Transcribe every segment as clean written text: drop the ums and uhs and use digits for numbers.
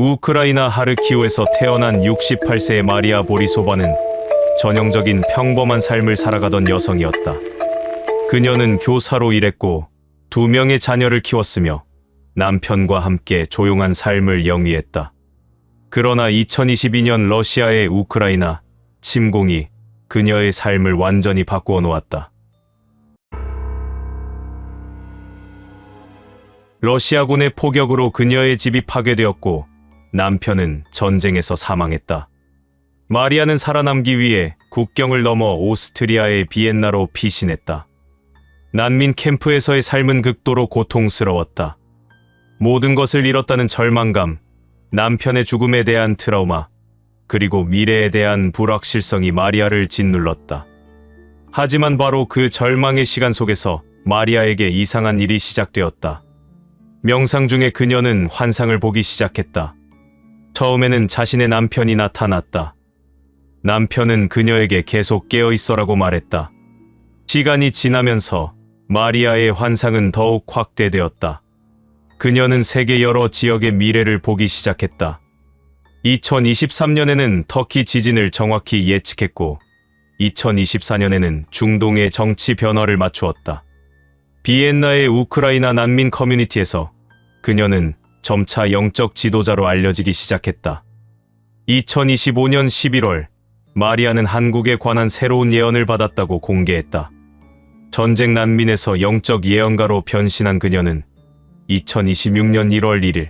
우크라이나 하르키우에서 태어난 68세의 마리아 보리소바는 전형적인 평범한 삶을 살아가던 여성이었다. 그녀는 교사로 일했고 2명의 자녀를 키웠으며 남편과 함께 조용한 삶을 영위했다. 그러나 2022년 러시아의 우크라이나 침공이 그녀의 삶을 완전히 바꾸어 놓았다. 러시아군의 포격으로 그녀의 집이 파괴되었고 남편은 전쟁에서 사망했다. 마리아는 살아남기 위해 국경을 넘어 오스트리아의 비엔나로 피신했다. 난민 캠프에서의 삶은 극도로 고통스러웠다. 모든 것을 잃었다는 절망감, 남편의 죽음에 대한 트라우마, 그리고 미래에 대한 불확실성이 마리아를 짓눌렀다. 하지만 바로 그 절망의 시간 속에서 마리아에게 이상한 일이 시작되었다. 명상 중에 그녀는 환상을 보기 시작했다. 처음에는 자신의 남편이 나타났다. 남편은 그녀에게 계속 깨어있어라고 말했다. 시간이 지나면서 마리아의 환상은 더욱 확대되었다. 그녀는 세계 여러 지역의 미래를 보기 시작했다. 2023년에는 터키 지진을 정확히 예측했고 2024년에는 중동의 정치 변화를 맞추었다. 비엔나의 우크라이나 난민 커뮤니티에서 그녀는 점차 영적 지도자로 알려지기 시작했다. 2025년 11월 마리아는 한국에 관한 새로운 예언을 받았다고 공개했다. 전쟁 난민에서 영적 예언가로 변신한 그녀는 2026년 1월 1일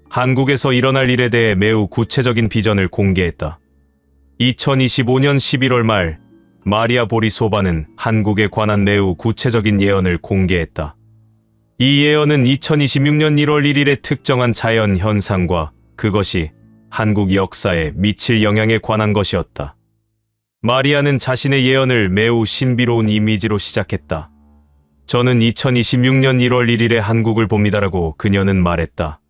한국에서 일어날 일에 대해 매우 구체적인 비전을 공개했다. 2025년 11월 말 마리아 보리소바는 한국에 관한 매우 구체적인 예언을 공개했다. 이 예언은 2026년 1월 1일의 특정한 자연 현상과 그것이 한국 역사에 미칠 영향에 관한 것이었다. 마리아는 자신의 예언을 매우 신비로운 이미지로 시작했다. 저는 2026년 1월 1일에 한국을 봅니다라고 그녀는 말했다.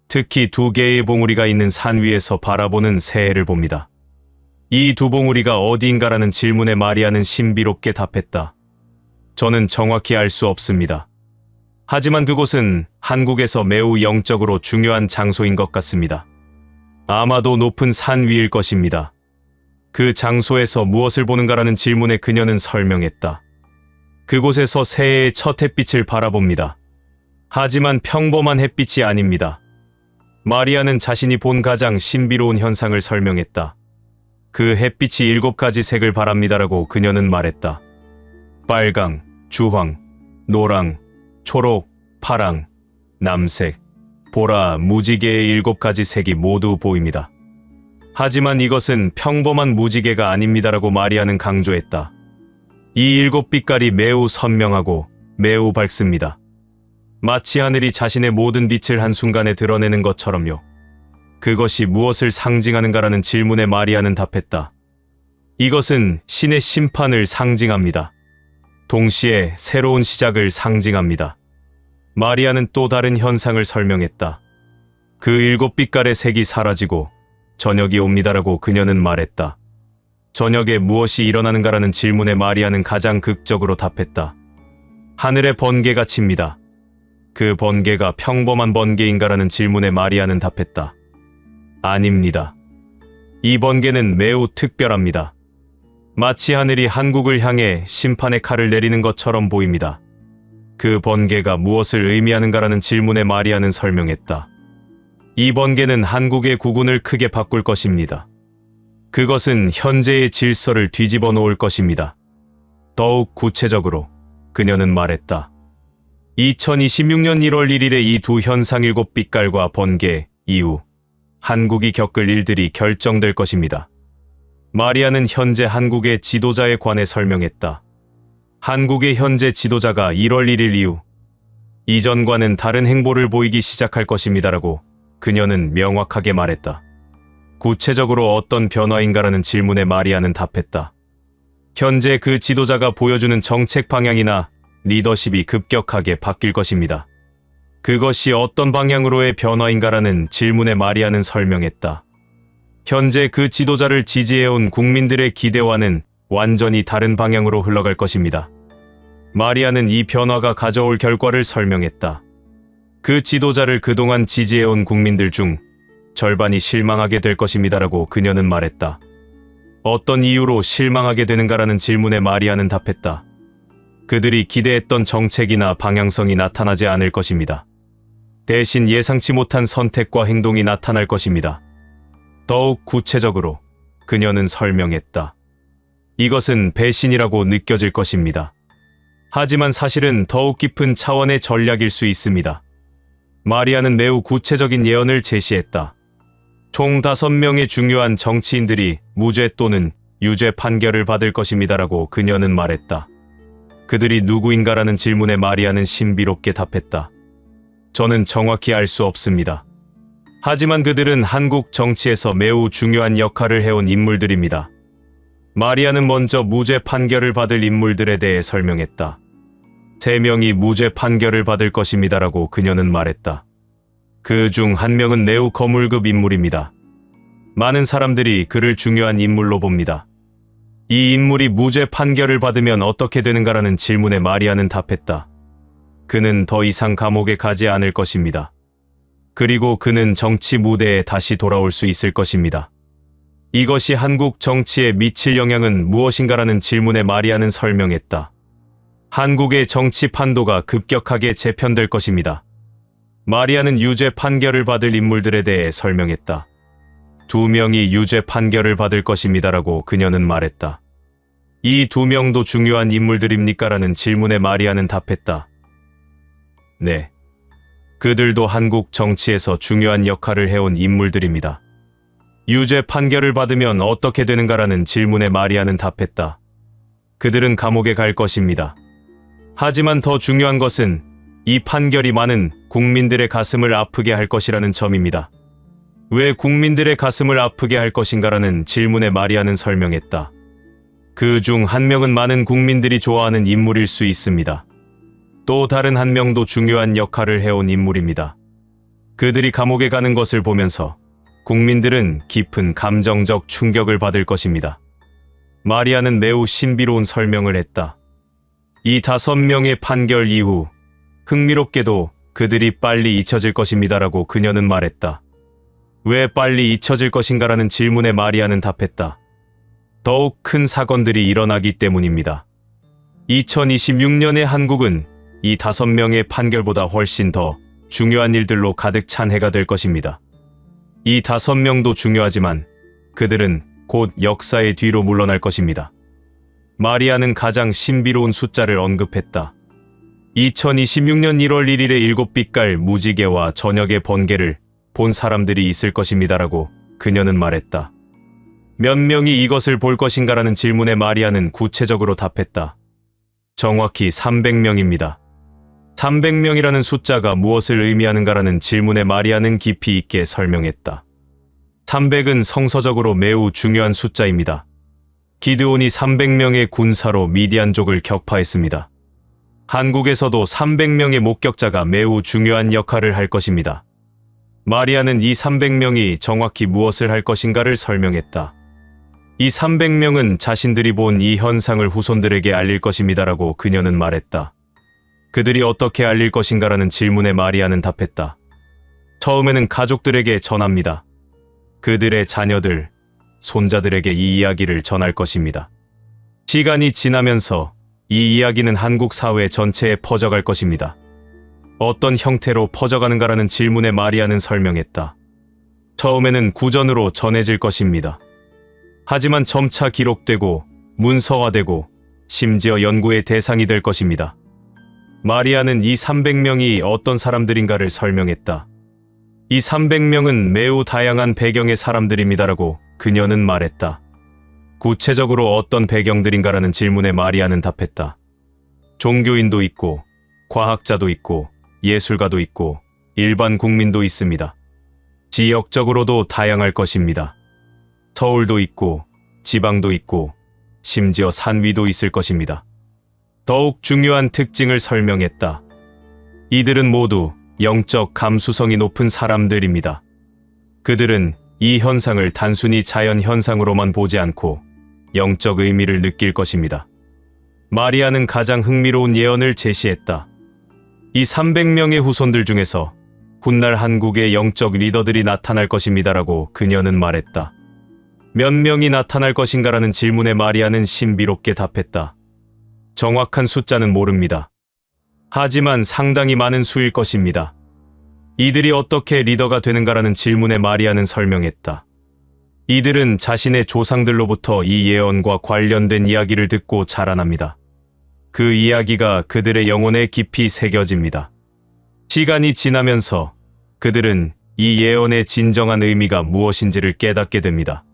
특히 2개의 봉우리가 있는 산 위에서 바라보는 새해를 봅니다. 이 2봉우리가 어디인가라는 질문에 마리아는 신비롭게 답했다. 저는 정확히 알 수 없습니다. 하지만 그곳은 한국에서 매우 영적으로 중요한 장소인 것 같습니다. 아마도 높은 산 위일 것입니다. 그 장소에서 무엇을 보는가라는 질문에 그녀는 설명했다. 그곳에서 새해의 첫 햇빛을 바라봅니다. 하지만 평범한 햇빛이 아닙니다. 마리아는 자신이 본 가장 신비로운 현상을 설명했다. 그 햇빛이 7가지 색을 바랍니다라고 그녀는 말했다. 빨강, 주황, 노랑, 초록, 파랑, 남색, 보라, 무지개의 7가지 색이 모두 보입니다. 하지만 이것은 평범한 무지개가 아닙니다라고 마리아는 강조했다. 이 7빛깔이 매우 선명하고 매우 밝습니다. 마치 하늘이 자신의 모든 빛을 한순간에 드러내는 것처럼요. 그것이 무엇을 상징하는가라는 질문에 마리아는 답했다. 이것은 신의 심판을 상징합니다. 동시에 새로운 시작을 상징합니다. 마리아는 또 다른 현상을 설명했다. 그 7빛깔의 색이 사라지고 저녁이 옵니다라고 그녀는 말했다. 저녁에 무엇이 일어나는가라는 질문에 마리아는 가장 극적으로 답했다. 하늘에 번개가 칩니다. 그 번개가 평범한 번개인가라는 질문에 마리아는 답했다. 아닙니다. 이 번개는 매우 특별합니다. 마치 하늘이 한국을 향해 심판의 칼을 내리는 것처럼 보입니다. 그 번개가 무엇을 의미하는가라는 질문에 마리아는 설명했다. 이 번개는 한국의 국운을 크게 바꿀 것입니다. 그것은 현재의 질서를 뒤집어 놓을 것입니다. 더욱 구체적으로 그녀는 말했다. 2026년 1월 1일의 이 2 현상 7빛깔과 번개 이후 한국이 겪을 일들이 결정될 것입니다. 마리아는 현재 한국의 지도자에 관해 설명했다. 한국의 현재 지도자가 1월 1일 이후 이전과는 다른 행보를 보이기 시작할 것입니다라고 그녀는 명확하게 말했다. 구체적으로 어떤 변화인가라는 질문에 마리아는 답했다. 현재 그 지도자가 보여주는 정책 방향이나 리더십이 급격하게 바뀔 것입니다. 그것이 어떤 방향으로의 변화인가라는 질문에 마리아는 설명했다. 현재 그 지도자를 지지해온 국민들의 기대와는 완전히 다른 방향으로 흘러갈 것입니다. 마리아는 이 변화가 가져올 결과를 설명했다. 그 지도자를 그동안 지지해온 국민들 중 절반이 실망하게 될 것입니다라고 그녀는 말했다. 어떤 이유로 실망하게 되는가라는 질문에 마리아는 답했다. 그들이 기대했던 정책이나 방향성이 나타나지 않을 것입니다. 대신 예상치 못한 선택과 행동이 나타날 것입니다. 더욱 구체적으로 그녀는 설명했다. 이것은 배신이라고 느껴질 것입니다. 하지만 사실은 더욱 깊은 차원의 전략일 수 있습니다. 마리아는 매우 구체적인 예언을 제시했다. 총 5명의 중요한 정치인들이 무죄 또는 유죄 판결을 받을 것입니다라고 그녀는 말했다. 그들이 누구인가라는 질문에 마리아는 신비롭게 답했다. 저는 정확히 알 수 없습니다. 하지만 그들은 한국 정치에서 매우 중요한 역할을 해온 인물들입니다. 마리아는 먼저 무죄 판결을 받을 인물들에 대해 설명했다. 3명이 무죄 판결을 받을 것입니다라고 그녀는 말했다. 그 중 1명은 매우 거물급 인물입니다. 많은 사람들이 그를 중요한 인물로 봅니다. 이 인물이 무죄 판결을 받으면 어떻게 되는가라는 질문에 마리아는 답했다. 그는 더 이상 감옥에 가지 않을 것입니다. 그리고 그는 정치 무대에 다시 돌아올 수 있을 것입니다. 이것이 한국 정치에 미칠 영향은 무엇인가라는 질문에 마리아는 설명했다. 한국의 정치 판도가 급격하게 재편될 것입니다. 마리아는 유죄 판결을 받을 인물들에 대해 설명했다. 2명이 유죄 판결을 받을 것입니다라고 그녀는 말했다. 이 2명도 중요한 인물들입니까라는 질문에 마리아는 답했다. 네. 그들도 한국 정치에서 중요한 역할을 해온 인물들입니다. 유죄 판결을 받으면 어떻게 되는가라는 질문에 마리아는 답했다. 그들은 감옥에 갈 것입니다. 하지만 더 중요한 것은 이 판결이 많은 국민들의 가슴을 아프게 할 것이라는 점입니다. 왜 국민들의 가슴을 아프게 할 것인가라는 질문에 마리아는 설명했다. 그 중 1명은 많은 국민들이 좋아하는 인물일 수 있습니다. 또 다른 1명도 중요한 역할을 해온 인물입니다. 그들이 감옥에 가는 것을 보면서 국민들은 깊은 감정적 충격을 받을 것입니다. 마리아는 매우 신비로운 설명을 했다. 이 5명의 판결 이후 흥미롭게도 그들이 빨리 잊혀질 것입니다라고 그녀는 말했다. 왜 빨리 잊혀질 것인가라는 질문에 마리아는 답했다. 더욱 큰 사건들이 일어나기 때문입니다. 2026년의 한국은 이 5명의 판결보다 훨씬 더 중요한 일들로 가득 찬 해가 될 것입니다. 이 5명도 중요하지만 그들은 곧 역사의 뒤로 물러날 것입니다. 마리아는 가장 신비로운 숫자를 언급했다. 2026년 1월 1일에 7빛깔 무지개와 저녁의 번개를 본 사람들이 있을 것입니다라고 그녀는 말했다. 몇 명이 이것을 볼 것인가라는 질문에 마리아는 구체적으로 답했다. 정확히 300명입니다. 300명이라는 숫자가 무엇을 의미하는가라는 질문에 마리아는 깊이 있게 설명했다. 300은 성서적으로 매우 중요한 숫자입니다. 기드온이 300명의 군사로 미디안족을 격파했습니다. 한국에서도 300명의 목격자가 매우 중요한 역할을 할 것입니다. 마리아는 이 300명이 정확히 무엇을 할 것인가를 설명했다. 이 300명은 자신들이 본 이 현상을 후손들에게 알릴 것입니다라고 그녀는 말했다. 그들이 어떻게 알릴 것인가라는 질문에 마리아는 답했다. 처음에는 가족들에게 전합니다. 그들의 자녀들, 손자들에게 이 이야기를 전할 것입니다. 시간이 지나면서 이 이야기는 한국 사회 전체에 퍼져갈 것입니다. 어떤 형태로 퍼져가는가라는 질문에 마리아는 설명했다. 처음에는 구전으로 전해질 것입니다. 하지만 점차 기록되고 문서화되고 심지어 연구의 대상이 될 것입니다. 마리아는 이 300명이 어떤 사람들인가를 설명했다. 이 300명은 매우 다양한 배경의 사람들입니다라고 그녀는 말했다. 구체적으로 어떤 배경들인가라는 질문에 마리아는 답했다. 종교인도 있고, 과학자도 있고, 예술가도 있고, 일반 국민도 있습니다. 지역적으로도 다양할 것입니다. 서울도 있고, 지방도 있고, 심지어 산 위도 있을 것입니다. 더욱 중요한 특징을 설명했다. 이들은 모두 영적 감수성이 높은 사람들입니다. 그들은 이 현상을 단순히 자연 현상으로만 보지 않고 영적 의미를 느낄 것입니다. 마리아는 가장 흥미로운 예언을 제시했다. 이 300명의 후손들 중에서 훗날 한국의 영적 리더들이 나타날 것입니다라고 그녀는 말했다. 몇 명이 나타날 것인가라는 질문에 마리아는 신비롭게 답했다. 정확한 숫자는 모릅니다. 하지만 상당히 많은 수일 것입니다. 이들이 어떻게 리더가 되는가라는 질문에 마리아는 설명했다. 이들은 자신의 조상들로부터 이 예언과 관련된 이야기를 듣고 자라납니다. 그 이야기가 그들의 영혼에 깊이 새겨집니다. 시간이 지나면서 그들은 이 예언의 진정한 의미가 무엇인지를 깨닫게 됩니다.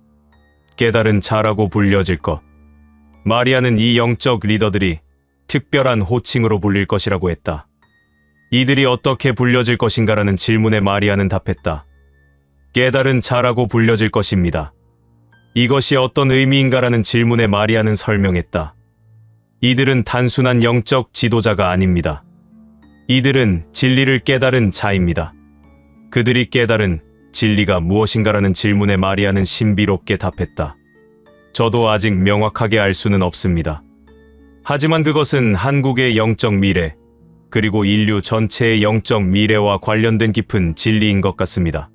깨달은 자라고 불려질 것. 마리아는 이 영적 리더들이 특별한 호칭으로 불릴 것이라고 했다. 이들이 어떻게 불려질 것인가라는 질문에 마리아는 답했다. 깨달은 자라고 불려질 것입니다. 이것이 어떤 의미인가라는 질문에 마리아는 설명했다. 이들은 단순한 영적 지도자가 아닙니다. 이들은 진리를 깨달은 자입니다. 그들이 깨달은 진리가 무엇인가라는 질문에 마리아는 신비롭게 답했다. 저도 아직 명확하게 알 수는 없습니다. 하지만 그것은 한국의 영적 미래, 그리고 인류 전체의 영적 미래와 관련된 깊은 진리인 것 같습니다.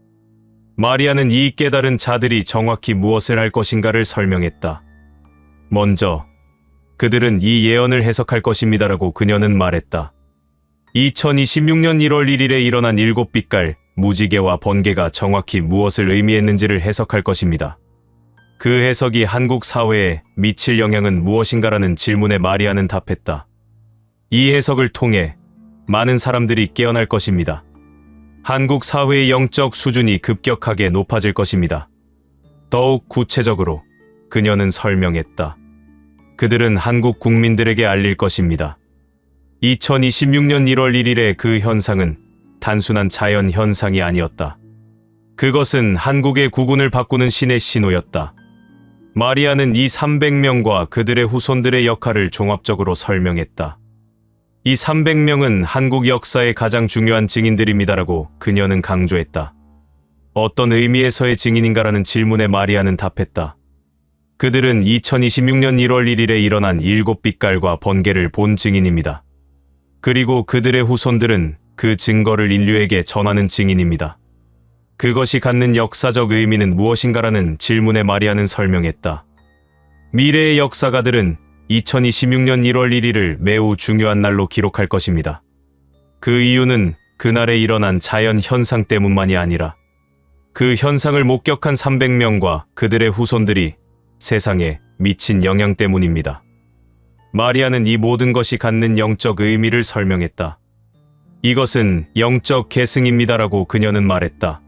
마리아는 이 깨달은 자들이 정확히 무엇을 할 것인가를 설명했다. 먼저, 그들은 이 예언을 해석할 것입니다라고 그녀는 말했다. 2026년 1월 1일에 일어난 7빛깔 무지개와 번개가 정확히 무엇을 의미했는지를 해석할 것입니다. 그 해석이 한국 사회에 미칠 영향은 무엇인가라는 질문에 마리아는 답했다. 이 해석을 통해 많은 사람들이 깨어날 것입니다. 한국 사회의 영적 수준이 급격하게 높아질 것입니다. 더욱 구체적으로 그녀는 설명했다. 그들은 한국 국민들에게 알릴 것입니다. 2026년 1월 1일의 그 현상은 단순한 자연 현상이 아니었다. 그것은 한국의 국운을 바꾸는 신의 신호였다. 마리아는 이 300명과 그들의 후손들의 역할을 종합적으로 설명했다. 이 300명은 한국 역사의 가장 중요한 증인들입니다라고 그녀는 강조했다. 어떤 의미에서의 증인인가라는 질문에 마리아는 답했다. 그들은 2026년 1월 1일에 일어난 7빛깔과 번개를 본 증인입니다. 그리고 그들의 후손들은 그 증거를 인류에게 전하는 증인입니다. 그것이 갖는 역사적 의미는 무엇인가라는 질문에 마리아는 설명했다. 미래의 역사가들은 2026년 1월 1일을 매우 중요한 날로 기록할 것입니다. 그 이유는 그날에 일어난 자연 현상 때문만이 아니라 그 현상을 목격한 300명과 그들의 후손들이 세상에 미친 영향 때문입니다. 마리아는 이 모든 것이 갖는 영적 의미를 설명했다. 이것은 영적 계승입니다라고 그녀는 말했다.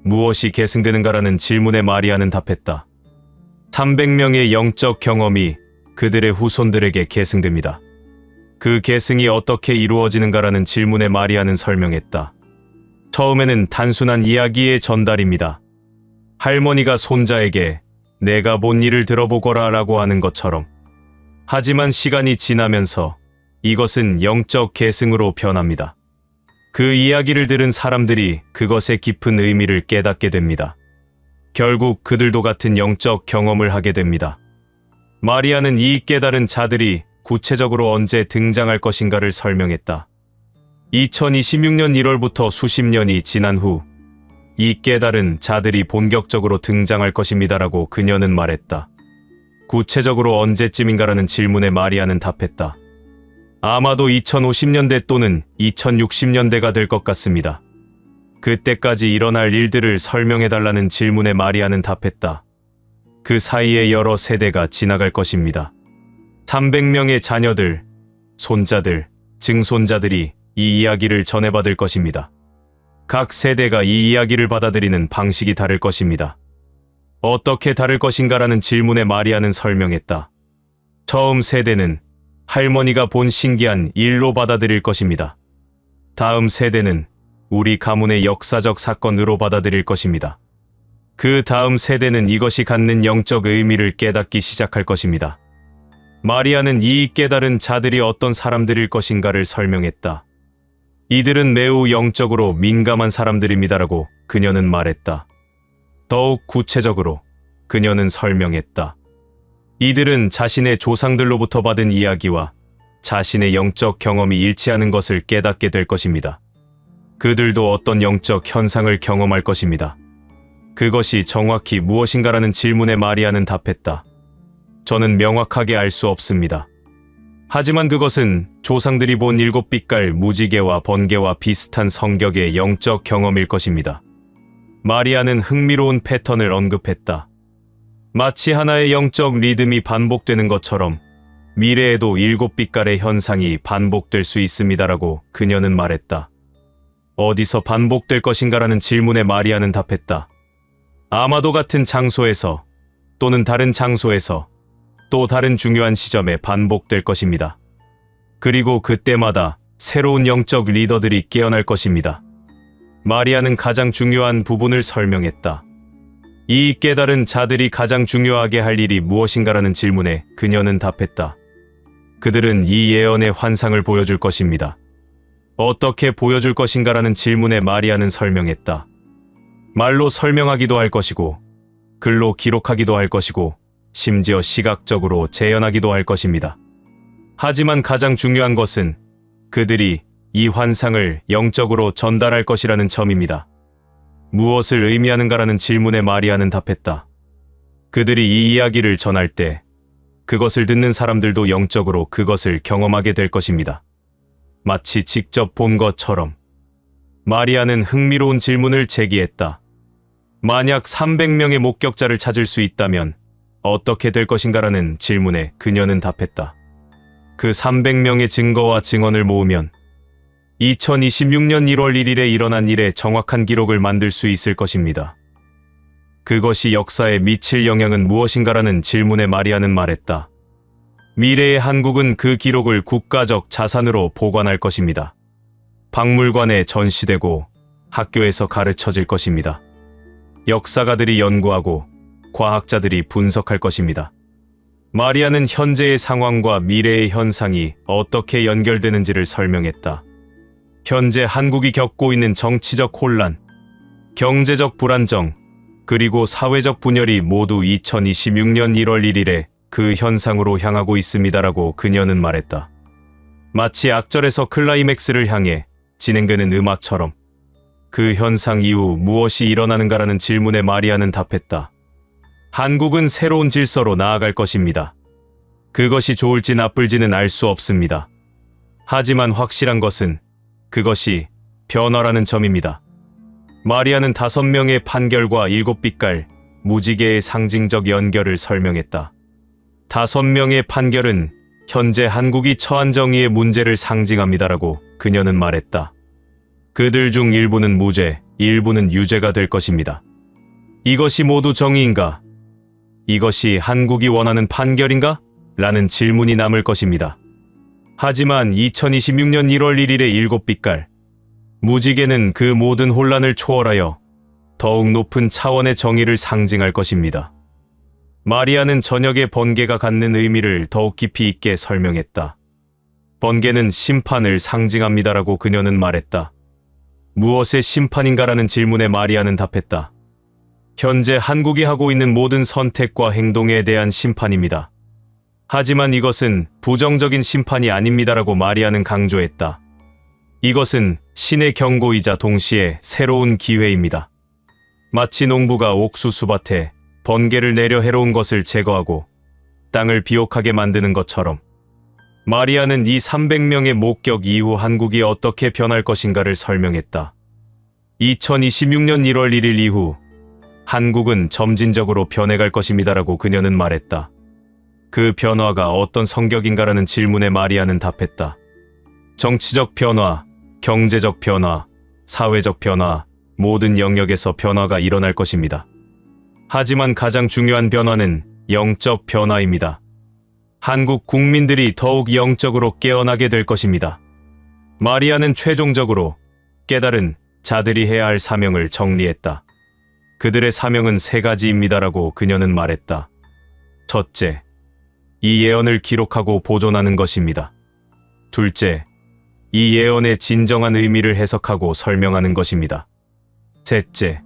무엇이 계승되는가라는 질문에 마리아는 답했다. 300명의 영적 경험이 그들의 후손들에게 계승됩니다. 그 계승이 어떻게 이루어지는가라는 질문에 마리아는 설명했다. 처음에는 단순한 이야기의 전달입니다. 할머니가 손자에게 내가 본 일을 들어보거라 라고 하는 것처럼. 하지만 시간이 지나면서 이것은 영적 계승으로 변합니다. 그 이야기를 들은 사람들이 그것의 깊은 의미를 깨닫게 됩니다. 결국 그들도 같은 영적 경험을 하게 됩니다. 마리아는 이 깨달은 자들이 구체적으로 언제 등장할 것인가를 설명했다. 2026년 1월부터 수십 년이 지난 후 이 깨달은 자들이 본격적으로 등장할 것입니다라고 그녀는 말했다. 구체적으로 언제쯤인가라는 질문에 마리아는 답했다. 아마도 2050년대 또는 2060년대가 될 것 같습니다. 그때까지 일어날 일들을 설명해달라는 질문에 마리아는 답했다. 그 사이에 여러 세대가 지나갈 것입니다. 300명의 자녀들, 손자들, 증손자들이 이 이야기를 전해받을 것입니다. 각 세대가 이 이야기를 받아들이는 방식이 다를 것입니다. 어떻게 다를 것인가라는 질문에 마리아는 설명했다. 처음 세대는 할머니가 본 신기한 일로 받아들일 것입니다. 다음 세대는 우리 가문의 역사적 사건으로 받아들일 것입니다. 그 다음 세대는 이것이 갖는 영적 의미를 깨닫기 시작할 것입니다. 마리아는 이 깨달은 자들이 어떤 사람들일 것인가를 설명했다. 이들은 매우 영적으로 민감한 사람들입니다라고 그녀는 말했다. 더욱 구체적으로 그녀는 설명했다. 이들은 자신의 조상들로부터 받은 이야기와 자신의 영적 경험이 일치하는 것을 깨닫게 될 것입니다. 그들도 어떤 영적 현상을 경험할 것입니다. 그것이 정확히 무엇인가라는 질문에 마리아는 답했다. 저는 명확하게 알 수 없습니다. 하지만 그것은 조상들이 본 7빛깔 무지개와 번개와 비슷한 성격의 영적 경험일 것입니다. 마리아는 흥미로운 패턴을 언급했다. 마치 하나의 영적 리듬이 반복되는 것처럼 미래에도 7빛깔의 현상이 반복될 수 있습니다라고 그녀는 말했다. 어디서 반복될 것인가라는 질문에 마리아는 답했다. 아마도 같은 장소에서 또는 다른 장소에서 또 다른 중요한 시점에 반복될 것입니다. 그리고 그때마다 새로운 영적 리더들이 깨어날 것입니다. 마리아는 가장 중요한 부분을 설명했다. 이 깨달은 자들이 가장 중요하게 할 일이 무엇인가라는 질문에 그녀는 답했다. 그들은 이 예언의 환상을 보여줄 것입니다. 어떻게 보여줄 것인가라는 질문에 마리아는 설명했다. 말로 설명하기도 할 것이고, 글로 기록하기도 할 것이고, 심지어 시각적으로 재현하기도 할 것입니다. 하지만 가장 중요한 것은 그들이 이 환상을 영적으로 전달할 것이라는 점입니다. 무엇을 의미하는가라는 질문에 마리아는 답했다. 그들이 이 이야기를 전할 때 그것을 듣는 사람들도 영적으로 그것을 경험하게 될 것입니다. 마치 직접 본 것처럼. 마리아는 흥미로운 질문을 제기했다. 만약 300명의 목격자를 찾을 수 있다면 어떻게 될 것인가라는 질문에 그녀는 답했다. 그 300명의 증거와 증언을 모으면 2026년 1월 1일에 일어난 일의 정확한 기록을 만들 수 있을 것입니다. 그것이 역사에 미칠 영향은 무엇인가라는 질문에 마리아는 말했다. 미래의 한국은 그 기록을 국가적 자산으로 보관할 것입니다. 박물관에 전시되고 학교에서 가르쳐질 것입니다. 역사가들이 연구하고 과학자들이 분석할 것입니다. 마리아는 현재의 상황과 미래의 현상이 어떻게 연결되는지를 설명했다. 현재 한국이 겪고 있는 정치적 혼란, 경제적 불안정, 그리고 사회적 분열이 모두 2026년 1월 1일에 그 현상으로 향하고 있습니다라고 그녀는 말했다. 마치 악절에서 클라이맥스를 향해 진행되는 음악처럼 그 현상 이후 무엇이 일어나는가라는 질문에 마리아는 답했다. 한국은 새로운 질서로 나아갈 것입니다. 그것이 좋을지 나쁠지는 알 수 없습니다. 하지만 확실한 것은 그것이 변화라는 점입니다. 마리아는 5명의 판결과 7빛깔 무지개의 상징적 연결을 설명했다. 5명의 판결은 현재 한국이 처한 정의의 문제를 상징합니다라고 그녀는 말했다. 그들 중 일부는 무죄, 일부는 유죄가 될 것입니다. 이것이 모두 정의인가? 이것이 한국이 원하는 판결인가? 라는 질문이 남을 것입니다. 하지만 2026년 1월 1일의 7빛깔 무지개는 그 모든 혼란을 초월하여 더욱 높은 차원의 정의를 상징할 것입니다. 마리아는 저녁의 번개가 갖는 의미를 더욱 깊이 있게 설명했다. 번개는 심판을 상징합니다라고 그녀는 말했다. 무엇의 심판인가라는 질문에 마리아는 답했다. 현재 한국이 하고 있는 모든 선택과 행동에 대한 심판입니다. 하지만 이것은 부정적인 심판이 아닙니다라고 마리아는 강조했다. 이것은 신의 경고이자 동시에 새로운 기회입니다. 마치 농부가 옥수수밭에 번개를 내려 해로운 것을 제거하고 땅을 비옥하게 만드는 것처럼 마리아는 이 300명의 목격 이후 한국이 어떻게 변할 것인가를 설명했다. 2026년 1월 1일 이후 한국은 점진적으로 변해갈 것입니다라고 그녀는 말했다. 그 변화가 어떤 성격인가라는 질문에 마리아는 답했다. 정치적 변화, 경제적 변화, 사회적 변화, 모든 영역에서 변화가 일어날 것입니다. 하지만 가장 중요한 변화는 영적 변화입니다. 한국 국민들이 더욱 영적으로 깨어나게 될 것입니다. 마리아는 최종적으로 깨달은 자들이 해야 할 사명을 정리했다. 그들의 사명은 3가지입니다라고 그녀는 말했다. 첫째, 이 예언을 기록하고 보존하는 것입니다. 둘째, 이 예언의 진정한 의미를 해석하고 설명하는 것입니다. 셋째,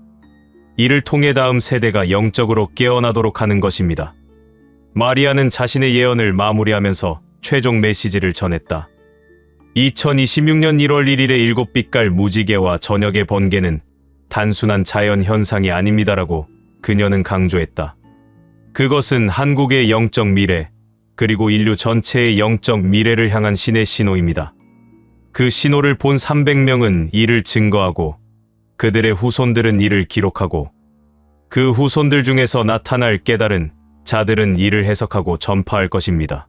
이를 통해 다음 세대가 영적으로 깨어나도록 하는 것입니다. 마리아는 자신의 예언을 마무리하면서 최종 메시지를 전했다. 2026년 1월 1일의 7빛깔 무지개와 저녁의 번개는 단순한 자연 현상이 아닙니다라고 그녀는 강조했다. 그것은 한국의 영적 미래, 그리고 인류 전체의 영적 미래를 향한 신의 신호입니다. 그 신호를 본 300명은 이를 증거하고 그들의 후손들은 이를 기록하고 그 후손들 중에서 나타날 깨달은 자들은 이를 해석하고 전파할 것입니다.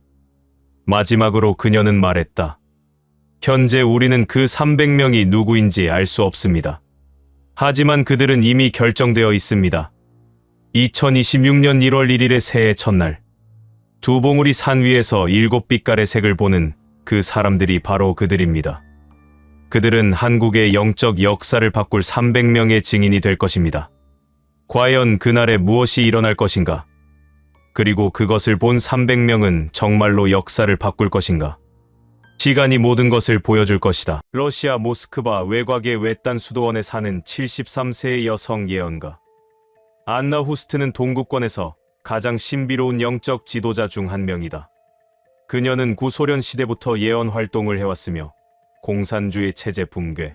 마지막으로 그녀는 말했다. 현재 우리는 그 300명이 누구인지 알 수 없습니다. 하지만 그들은 이미 결정되어 있습니다. 2026년 1월 1일의 새해 첫날, 두 봉우리 산 위에서 7빛깔의 색을 보는 그 사람들이 바로 그들입니다. 그들은 한국의 영적 역사를 바꿀 300명의 증인이 될 것입니다. 과연 그날에 무엇이 일어날 것인가? 그리고 그것을 본 300명은 정말로 역사를 바꿀 것인가? 시간이 모든 것을 보여줄 것이다. 러시아 모스크바 외곽의 외딴 수도원에 사는 73세의 여성 예언가. 안나 후스트는 동구권에서 가장 신비로운 영적 지도자 중 한 명이다. 그녀는 구소련 시대부터 예언 활동을 해왔으며 공산주의 체제 붕괴,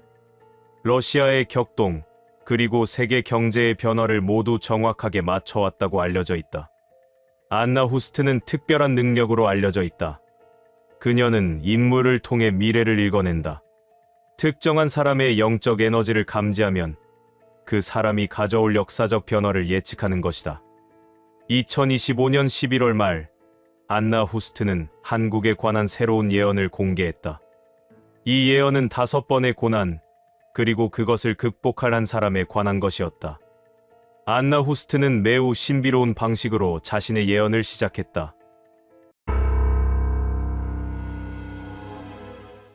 러시아의 격동, 그리고 세계 경제의 변화를 모두 정확하게 맞춰왔다고 알려져 있다. 안나 후스트는 특별한 능력으로 알려져 있다. 그녀는 인물을 통해 미래를 읽어낸다. 특정한 사람의 영적 에너지를 감지하면 그 사람이 가져올 역사적 변화를 예측하는 것이다. 2025년 11월 말, 안나 후스트는 한국에 관한 새로운 예언을 공개했다. 이 예언은 5번의 고난, 그리고 그것을 극복할 한 사람에 관한 것이었다. 안나 후스트는 매우 신비로운 방식으로 자신의 예언을 시작했다.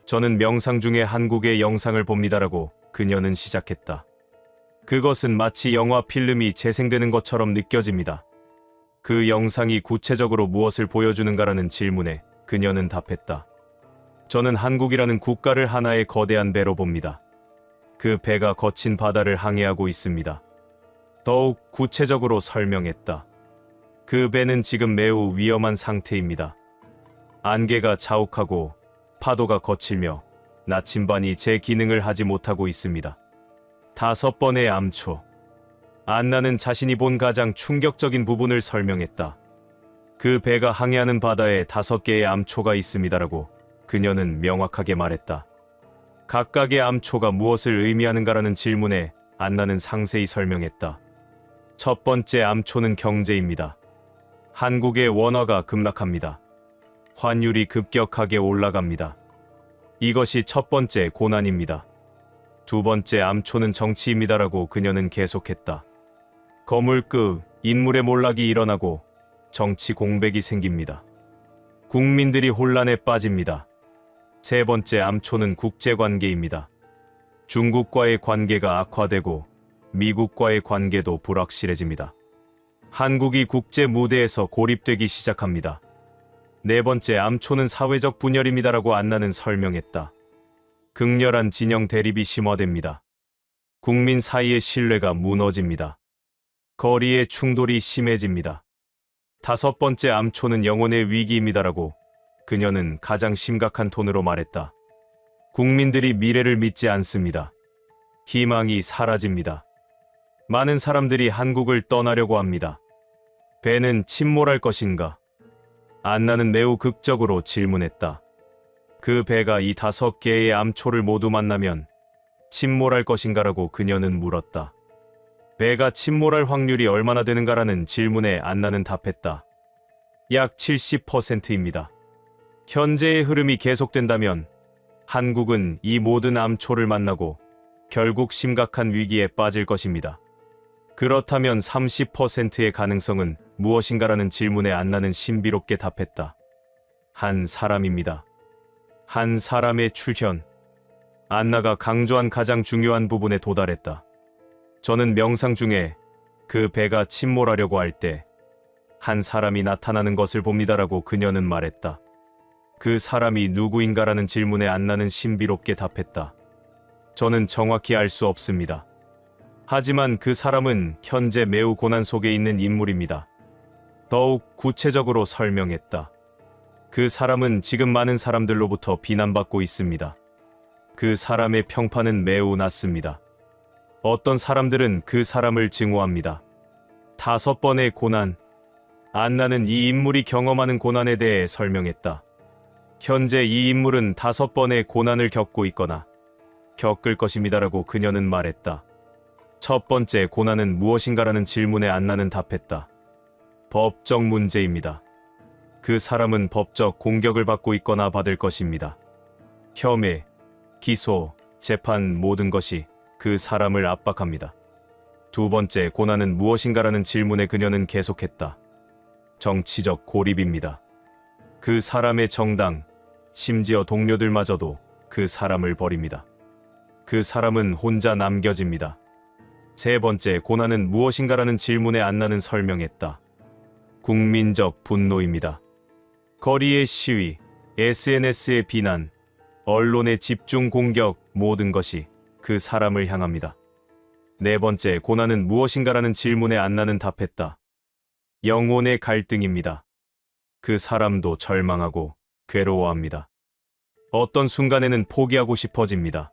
저는 명상 중에 한국의 영상을 봅니다라고 그녀는 시작했다. 그것은 마치 영화 필름이 재생되는 것처럼 느껴집니다. 그 영상이 구체적으로 무엇을 보여주는가라는 질문에 그녀는 답했다. 저는 한국이라는 국가를 하나의 거대한 배로 봅니다. 그 배가 거친 바다를 항해하고 있습니다. 더욱 구체적으로 설명했다. 그 배는 지금 매우 위험한 상태입니다. 안개가 자욱하고 파도가 거칠며 나침반이 제 기능을 하지 못하고 있습니다. 5번의 암초. 안나는 자신이 본 가장 충격적인 부분을 설명했다. 그 배가 항해하는 바다에 5개의 암초가 있습니다라고 그녀는 명확하게 말했다. 각각의 암초가 무엇을 의미하는가라는 질문에 안나는 상세히 설명했다. 첫 번째 암초는 경제입니다. 한국의 원화가 급락합니다. 환율이 급격하게 올라갑니다. 이것이 첫 번째 고난입니다. 두 번째 암초는 정치입니다라고 그녀는 계속했다. 거물급 인물의 몰락이 일어나고 정치 공백이 생깁니다. 국민들이 혼란에 빠집니다. 세 번째 암초는 국제관계입니다. 중국과의 관계가 악화되고 미국과의 관계도 불확실해집니다. 한국이 국제 무대에서 고립되기 시작합니다. 네 번째 암초는 사회적 분열입니다라고 안나는 설명했다. 극렬한 진영 대립이 심화됩니다. 국민 사이의 신뢰가 무너집니다. 거리의 충돌이 심해집니다. 5번째 암초는 영혼의 위기입니다라고 그녀는 가장 심각한 톤으로 말했다. 국민들이 미래를 믿지 않습니다. 희망이 사라집니다. 많은 사람들이 한국을 떠나려고 합니다. 배는 침몰할 것인가? 안나는 매우 극적으로 질문했다. 그 배가 이 5개의 암초를 모두 만나면 침몰할 것인가라고 그녀는 물었다. 배가 침몰할 확률이 얼마나 되는가라는 질문에 안나는 답했다. 약 70%입니다. 현재의 흐름이 계속된다면 한국은 이 모든 암초를 만나고 결국 심각한 위기에 빠질 것입니다. 그렇다면 30%의 가능성은 무엇인가라는 질문에 안나는 신비롭게 답했다. 한 사람입니다. 한 사람의 출현. 안나가 강조한 가장 중요한 부분에 도달했다. 저는 명상 중에 그 배가 침몰하려고 할 때 한 사람이 나타나는 것을 봅니다라고 그녀는 말했다. 그 사람이 누구인가라는 질문에 안나는 신비롭게 답했다. 저는 정확히 알 수 없습니다. 하지만 그 사람은 현재 매우 고난 속에 있는 인물입니다. 더욱 구체적으로 설명했다. 그 사람은 지금 많은 사람들로부터 비난받고 있습니다. 그 사람의 평판은 매우 낮습니다. 어떤 사람들은 그 사람을 증오합니다. 5번의 고난. 안나는 이 인물이 경험하는 고난에 대해 설명했다. 현재 이 인물은 5번의 고난을 겪고 있거나 겪을 것입니다라고 그녀는 말했다. 첫 번째 고난은 무엇인가라는 질문에 안나는 답했다. 법적 문제입니다. 그 사람은 법적 공격을 받고 있거나 받을 것입니다. 혐의, 기소, 재판 모든 것이 그 사람을 압박합니다. 두 번째 고난은 무엇인가라는 질문에 그녀는 계속했다. 정치적 고립입니다. 그 사람의 정당, 심지어 동료들마저도 그 사람을 버립니다. 그 사람은 혼자 남겨집니다. 세 번째 고난은 무엇인가라는 질문에 안나는 설명했다. 국민적 분노입니다. 거리의 시위, SNS의 비난, 언론의 집중 공격 모든 것이 그 사람을 향합니다. 네 번째 고난은 무엇인가라는 질문에 안나는 답했다. 영혼의 갈등입니다. 그 사람도 절망하고 괴로워합니다. 어떤 순간에는 포기하고 싶어집니다.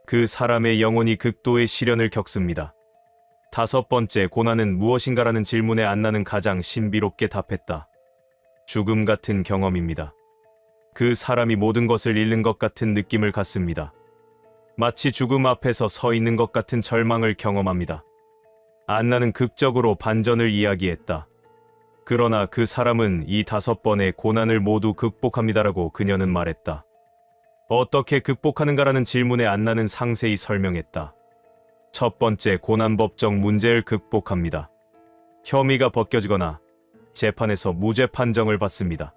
그 사람의 영혼이 극도의 시련을 겪습니다. 5번째 고난은 무엇인가라는 질문에 안나는 가장 신비롭게 답했다. 죽음 같은 경험입니다. 그 사람이 모든 것을 잃는 것 같은 느낌을 갖습니다. 마치 죽음 앞에서 서 있는 것 같은 절망을 경험합니다. 안나는 극적으로 반전을 이야기했다. 그러나 그 사람은 이 5번의 고난을 모두 극복합니다라고 그녀는 말했다. 어떻게 극복하는가라는 질문에 안나는 상세히 설명했다. 첫 번째 고난 법적 문제를 극복합니다. 혐의가 벗겨지거나 재판에서 무죄 판정을 받습니다.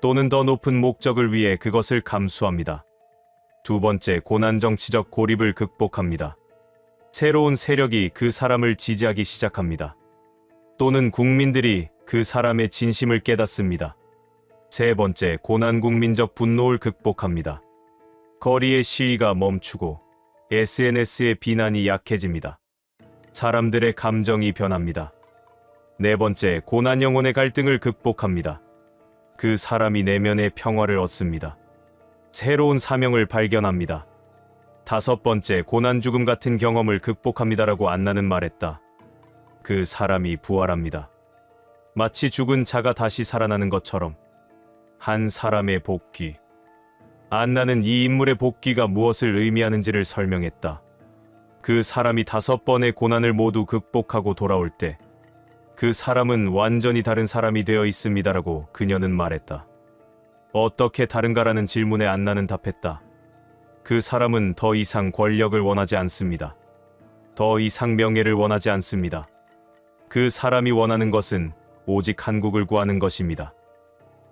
또는 더 높은 목적을 위해 그것을 감수합니다. 두 번째 고난 정치적 고립을 극복합니다. 새로운 세력이 그 사람을 지지하기 시작합니다. 또는 국민들이 그 사람의 진심을 깨닫습니다. 세 번째 고난 국민적 분노를 극복합니다. 거리의 시위가 멈추고 SNS의 비난이 약해집니다. 사람들의 감정이 변합니다. 네 번째 고난 영혼의 갈등을 극복합니다. 그 사람이 내면의 평화를 얻습니다. 새로운 사명을 발견합니다. 5번째 고난 죽음 같은 경험을 극복합니다라고 안나는 말했다. 그 사람이 부활합니다. 마치 죽은 자가 다시 살아나는 것처럼 한 사람의 복귀. 안나는 이 인물의 복귀가 무엇을 의미하는지를 설명했다. 그 사람이 5번의 고난을 모두 극복하고 돌아올 때 그 사람은 완전히 다른 사람이 되어 있습니다라고 그녀는 말했다. 어떻게 다른가라는 질문에 안나는 답했다. 그 사람은 더 이상 권력을 원하지 않습니다. 더 이상 명예를 원하지 않습니다. 그 사람이 원하는 것은 오직 한국을 구하는 것입니다.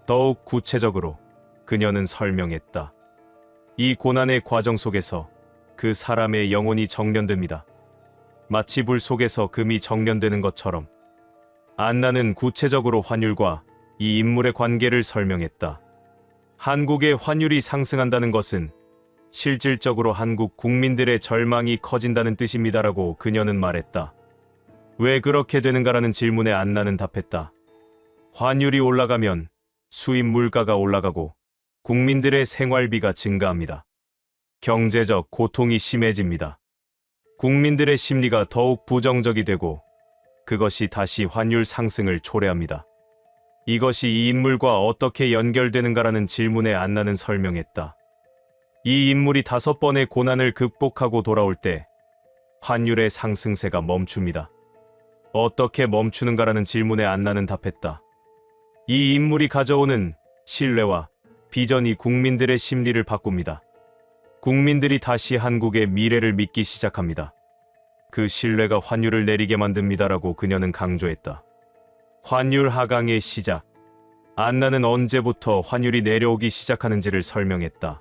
더욱 구체적으로 그녀는 설명했다. 이 고난의 과정 속에서 그 사람의 영혼이 정련됩니다. 마치 불 속에서 금이 정련되는 것처럼. 안나는 구체적으로 환율과 이 인물의 관계를 설명했다. 한국의 환율이 상승한다는 것은 실질적으로 한국 국민들의 절망이 커진다는 뜻입니다라고 그녀는 말했다. 왜 그렇게 되는가라는 질문에 안나는 답했다. 환율이 올라가면 수입 물가가 올라가고 국민들의 생활비가 증가합니다. 경제적 고통이 심해집니다. 국민들의 심리가 더욱 부정적이 되고 그것이 다시 환율 상승을 초래합니다. 이것이 이 인물과 어떻게 연결되는가라는 질문에 안나는 설명했다. 이 인물이 5번의 고난을 극복하고 돌아올 때 환율의 상승세가 멈춥니다. 어떻게 멈추는가라는 질문에 안나는 답했다. 이 인물이 가져오는 신뢰와 비전이 국민들의 심리를 바꿉니다. 국민들이 다시 한국의 미래를 믿기 시작합니다. 그 신뢰가 환율을 내리게 만듭니다라고 그녀는 강조했다. 환율 하강의 시작. 안나는 언제부터 환율이 내려오기 시작하는지를 설명했다.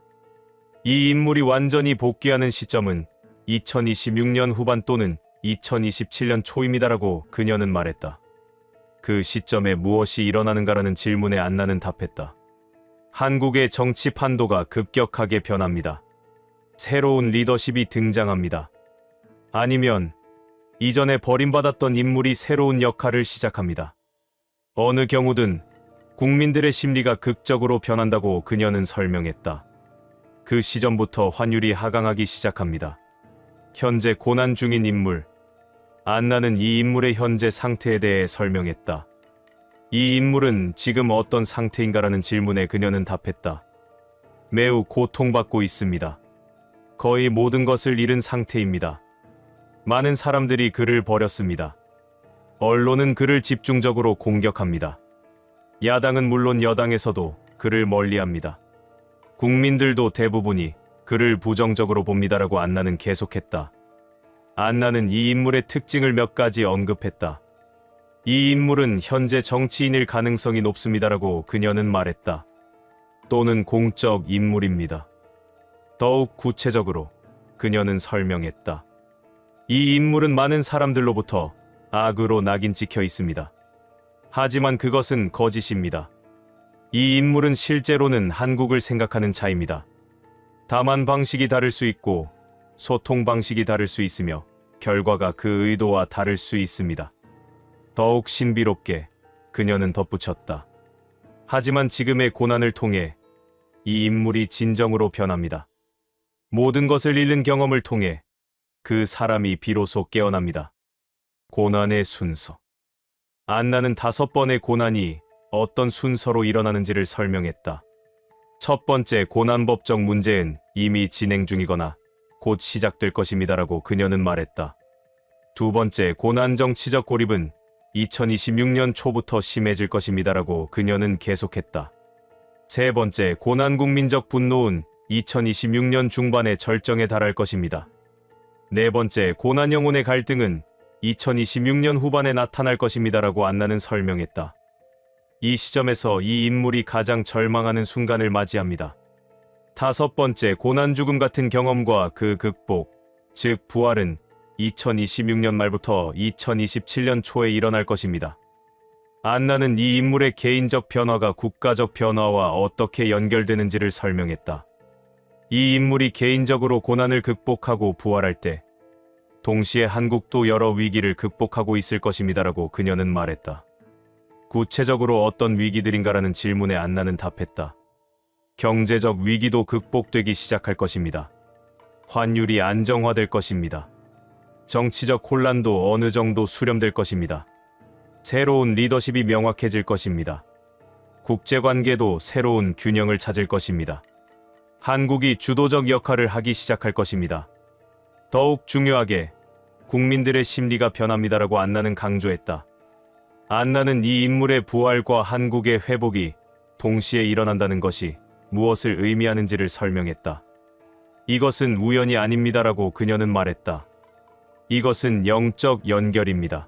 이 인물이 완전히 복귀하는 시점은 2026년 후반 또는 2027년 초입니다라고 그녀는 말했다. 그 시점에 무엇이 일어나는가라는 질문에 안나는 답했다. 한국의 정치 판도가 급격하게 변합니다. 새로운 리더십이 등장합니다. 아니면 이전에 버림받았던 인물이 새로운 역할을 시작합니다. 어느 경우든 국민들의 심리가 극적으로 변한다고 그녀는 설명했다. 그 시점부터 환율이 하강하기 시작합니다. 현재 고난 중인 인물. 안나는 이 인물의 현재 상태에 대해 설명했다. 이 인물은 지금 어떤 상태인가라는 질문에 그녀는 답했다. 매우 고통받고 있습니다. 거의 모든 것을 잃은 상태입니다. 많은 사람들이 그를 버렸습니다. 언론은 그를 집중적으로 공격합니다. 야당은 물론 여당에서도 그를 멀리합니다. 국민들도 대부분이 그를 부정적으로 봅니다라고 안나는 계속했다. 안나는 이 인물의 특징을 몇 가지 언급했다. 이 인물은 현재 정치인일 가능성이 높습니다라고 그녀는 말했다. 또는 공적 인물입니다. 더욱 구체적으로 그녀는 설명했다. 이 인물은 많은 사람들로부터 악으로 낙인 찍혀 있습니다. 하지만 그것은 거짓입니다. 이 인물은 실제로는 한국을 생각하는 자입니다. 다만 방식이 다를 수 있고 소통 방식이 다를 수 있으며 결과가 그 의도와 다를 수 있습니다. 더욱 신비롭게 그녀는 덧붙였다. 하지만 지금의 고난을 통해 이 인물이 진정으로 변합니다. 모든 것을 잃는 경험을 통해 그 사람이 비로소 깨어납니다. 고난의 순서. 안나는 5번의 고난이 어떤 순서로 일어나는지를 설명했다. 첫 번째 고난법적 문제는 이미 진행 중이거나 곧 시작될 것입니다라고 그녀는 말했다. 두 번째 고난 정치적 고립은 2026년 초부터 심해질 것입니다라고 그녀는 계속했다. 세 번째 고난 국민적 분노는 2026년 중반에 절정에 달할 것입니다. 네 번째 고난 영혼의 갈등은 2026년 후반에 나타날 것입니다라고 안나는 설명했다. 이 시점에서 이 인물이 가장 절망하는 순간을 맞이합니다. 다섯 번째 고난 죽음 같은 경험과 그 극복, 즉 부활은 2026년 말부터 2027년 초에 일어날 것입니다. 안나는 이 인물의 개인적 변화가 국가적 변화와 어떻게 연결되는지를 설명했다. 이 인물이 개인적으로 고난을 극복하고 부활할 때 동시에 한국도 여러 위기를 극복하고 있을 것입니다라고 그녀는 말했다. 구체적으로 어떤 위기들인가라는 질문에 안나는 답했다. 경제적 위기도 극복되기 시작할 것입니다. 환율이 안정화될 것입니다. 정치적 혼란도 어느 정도 수렴될 것입니다. 새로운 리더십이 명확해질 것입니다. 국제관계도 새로운 균형을 찾을 것입니다. 한국이 주도적 역할을 하기 시작할 것입니다. 더욱 중요하게 국민들의 심리가 변합니다라고 안나는 강조했다. 안나는 이 인물의 부활과 한국의 회복이 동시에 일어난다는 것이 무엇을 의미하는지를 설명했다. 이것은 우연이 아닙니다라고 그녀는 말했다. 이것은 영적 연결입니다.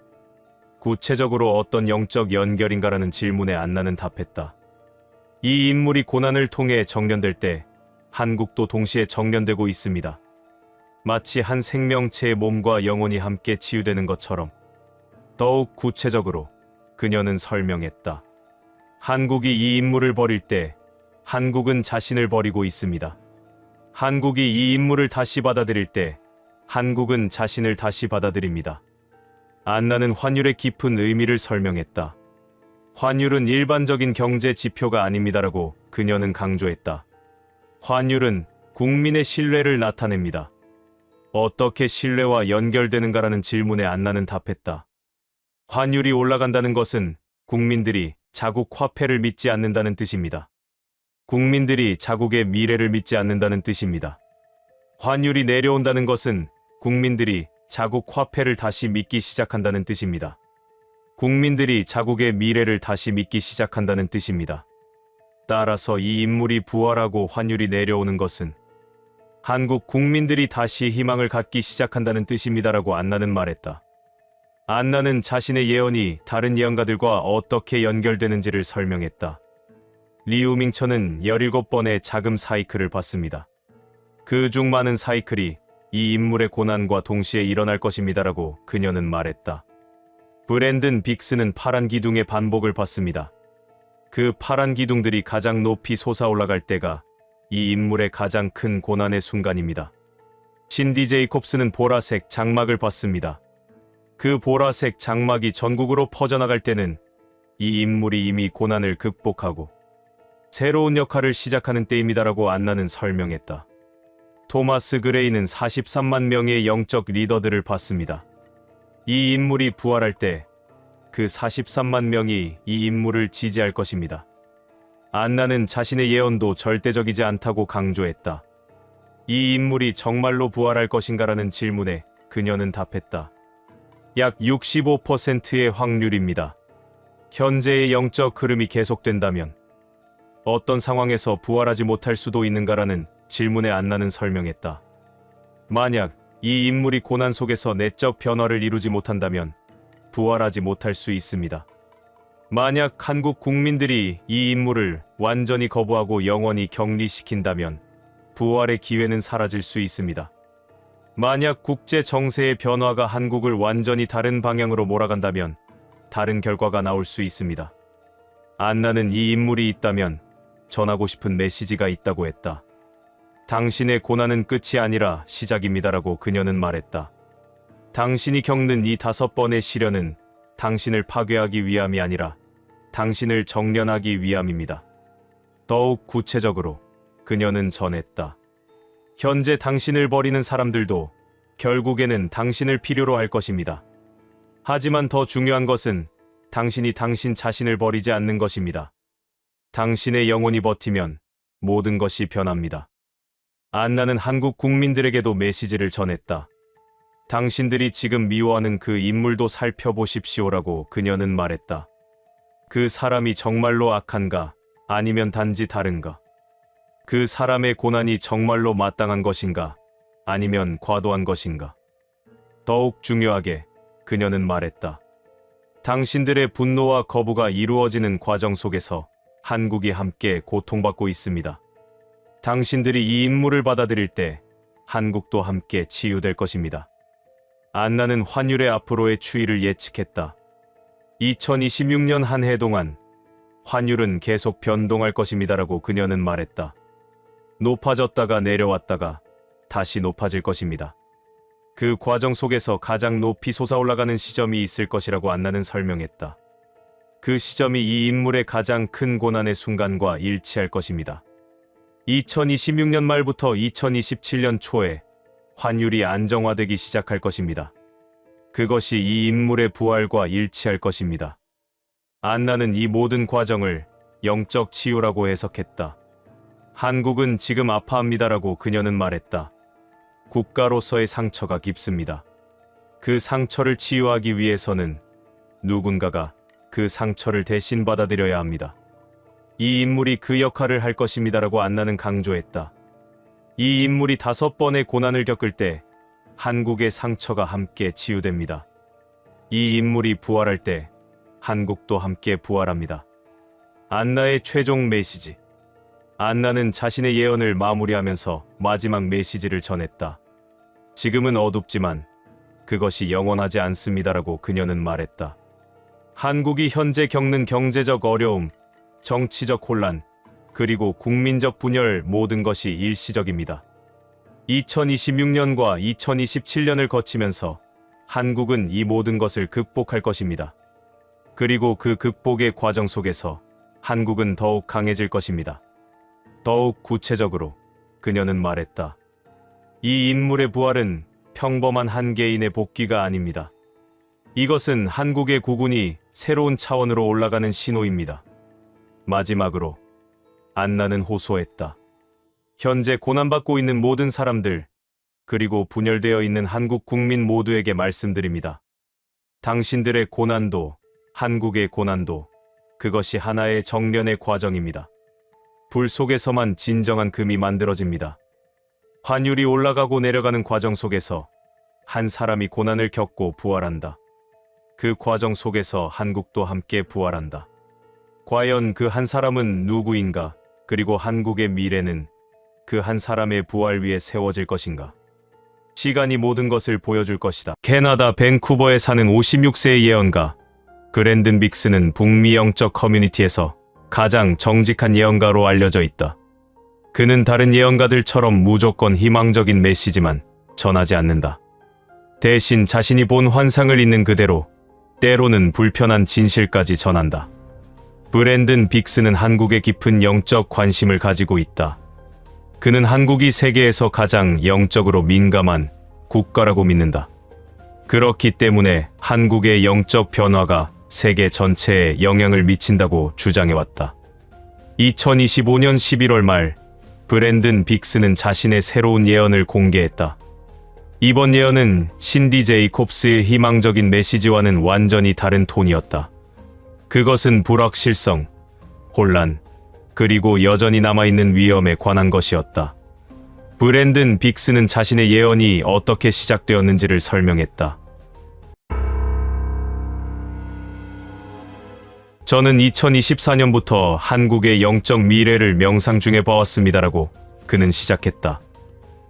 구체적으로 어떤 영적 연결인가라는 질문에 안나는 답했다. 이 인물이 고난을 통해 정련될 때 한국도 동시에 정련되고 있습니다. 마치 한 생명체의 몸과 영혼이 함께 치유되는 것처럼. 더욱 구체적으로 그녀는 설명했다. 한국이 이 인물을 버릴 때 한국은 자신을 버리고 있습니다. 한국이 이 인물을 다시 받아들일 때 한국은 자신을 다시 받아들입니다. 안나는 환율의 깊은 의미를 설명했다. 환율은 일반적인 경제 지표가 아닙니다라고 그녀는 강조했다. 환율은 국민의 신뢰를 나타냅니다. 어떻게 신뢰와 연결되는가라는 질문에 안나는 답했다. 환율이 올라간다는 것은 국민들이 자국 화폐를 믿지 않는다는 뜻입니다. 국민들이 자국의 미래를 믿지 않는다는 뜻입니다. 환율이 내려온다는 것은 국민들이 자국 화폐를 다시 믿기 시작한다는 뜻입니다. 국민들이 자국의 미래를 다시 믿기 시작한다는 뜻입니다. 따라서 이 인물이 부활하고 환율이 내려오는 것은 한국 국민들이 다시 희망을 갖기 시작한다는 뜻입니다라고 안나는 말했다. 안나는 자신의 예언이 다른 예언가들과 어떻게 연결되는지를 설명했다. 리우밍천은 17번의 자금 사이클을 봤습니다. 그 중 많은 사이클이 이 인물의 고난과 동시에 일어날 것입니다라고 그녀는 말했다. 브랜든 빅스는 파란 기둥의 반복을 봤습니다. 그 파란 기둥들이 가장 높이 솟아올라갈 때가 이 인물의 가장 큰 고난의 순간입니다. 신디 제이콥스는 보라색 장막을 봤습니다. 그 보라색 장막이 전국으로 퍼져나갈 때는 이 인물이 이미 고난을 극복하고 새로운 역할을 시작하는 때입니다라고 안나는 설명했다. 토마스 그레이는 43만 명의 영적 리더들을 봤습니다. 이 인물이 부활할 때 그 43만 명이 이 인물을 지지할 것입니다. 안나는 자신의 예언도 절대적이지 않다고 강조했다. 이 인물이 정말로 부활할 것인가라는 질문에 그녀는 답했다. 약 65%의 확률입니다. 현재의 영적 흐름이 계속된다면 어떤 상황에서 부활하지 못할 수도 있는가라는 질문에 안나는 설명했다. 만약 이 인물이 고난 속에서 내적 변화를 이루지 못한다면 부활하지 못할 수 있습니다. 만약 한국 국민들이 이 인물을 완전히 거부하고 영원히 격리시킨다면 부활의 기회는 사라질 수 있습니다. 만약 국제 정세의 변화가 한국을 완전히 다른 방향으로 몰아간다면 다른 결과가 나올 수 있습니다. 안나는 이 인물이 있다면 전하고 싶은 메시지가 있다고 했다. 당신의 고난은 끝이 아니라 시작입니다라고 그녀는 말했다. 당신이 겪는 이 5번의 시련은 당신을 파괴하기 위함이 아니라 당신을 정련하기 위함입니다. 더욱 구체적으로 그녀는 전했다. 현재 당신을 버리는 사람들도 결국에는 당신을 필요로 할 것입니다. 하지만 더 중요한 것은 당신이 당신 자신을 버리지 않는 것입니다. 당신의 영혼이 버티면 모든 것이 변합니다. 안나는 한국 국민들에게도 메시지를 전했다. 당신들이 지금 미워하는 그 인물도 살펴보십시오라고 그녀는 말했다. 그 사람이 정말로 악한가 아니면 단지 다른가? 그 사람의 고난이 정말로 마땅한 것인가 아니면 과도한 것인가? 더욱 중요하게 그녀는 말했다. 당신들의 분노와 거부가 이루어지는 과정 속에서 한국이 함께 고통받고 있습니다. 당신들이 이 인물을 받아들일 때 한국도 함께 치유될 것입니다. 안나는 환율의 앞으로의 추이를 예측했다. 2026년 한 해 동안 환율은 계속 변동할 것입니다라고 그녀는 말했다. 높아졌다가 내려왔다가 다시 높아질 것입니다. 그 과정 속에서 가장 높이 솟아올라가는 시점이 있을 것이라고 안나는 설명했다. 그 시점이 이 인물의 가장 큰 고난의 순간과 일치할 것입니다. 2026년 말부터 2027년 초에 환율이 안정화되기 시작할 것입니다. 그것이 이 인물의 부활과 일치할 것입니다. 안나는 이 모든 과정을 영적 치유라고 해석했다. 한국은 지금 아파합니다라고 그녀는 말했다. 국가로서의 상처가 깊습니다. 그 상처를 치유하기 위해서는 누군가가 그 상처를 대신 받아들여야 합니다. 이 인물이 그 역할을 할 것입니다라고 안나는 강조했다. 이 인물이 5번의 고난을 겪을 때 한국의 상처가 함께 치유됩니다. 이 인물이 부활할 때 한국도 함께 부활합니다. 안나의 최종 메시지. 안나는 자신의 예언을 마무리하면서 마지막 메시지를 전했다. 지금은 어둡지만 그것이 영원하지 않습니다라고 그녀는 말했다. 한국이 현재 겪는 경제적 어려움, 정치적 혼란, 그리고 국민적 분열 모든 것이 일시적입니다. 2026년과 2027년을 거치면서 한국은 이 모든 것을 극복할 것입니다. 그리고 그 극복의 과정 속에서 한국은 더욱 강해질 것입니다. 더욱 구체적으로 그녀는 말했다. 이 인물의 부활은 평범한 한 개인의 복귀가 아닙니다. 이것은 한국의 국운이 새로운 차원으로 올라가는 신호입니다. 마지막으로 안나는 호소했다. 현재 고난받고 있는 모든 사람들, 그리고 분열되어 있는 한국 국민 모두에게 말씀드립니다. 당신들의 고난도, 한국의 고난도, 그것이 하나의 정련의 과정입니다. 불 속에서만 진정한 금이 만들어집니다. 환율이 올라가고 내려가는 과정 속에서 한 사람이 고난을 겪고 부활한다. 그 과정 속에서 한국도 함께 부활한다. 과연 그 한 사람은 누구인가? 그리고 한국의 미래는 그 한 사람의 부활 위에 세워질 것인가? 시간이 모든 것을 보여줄 것이다. 캐나다 밴쿠버에 사는 56세의 예언가 그랜든 빅스는 북미 영적 커뮤니티에서 가장 정직한 예언가로 알려져 있다. 그는 다른 예언가들처럼 무조건 희망적인 메시지만 전하지 않는다. 대신 자신이 본 환상을 있는 그대로 때로는 불편한 진실까지 전한다. 브랜든 빅스는 한국에 깊은 영적 관심을 가지고 있다. 그는 한국이 세계에서 가장 영적으로 민감한 국가라고 믿는다. 그렇기 때문에 한국의 영적 변화가 세계 전체에 영향을 미친다고 주장해왔다. 2025년 11월 말 브랜든 빅스는 자신의 새로운 예언을 공개했다. 이번 예언은 신디 제이콥스의 희망적인 메시지와는 완전히 다른 톤이었다. 그것은 불확실성, 혼란, 그리고 여전히 남아있는 위험에 관한 것이었다. 브랜든 빅스는 자신의 예언이 어떻게 시작되었는지를 설명했다. 저는 2024년부터 한국의 영적 미래를 명상 중에 봐왔습니다라고 그는 시작했다.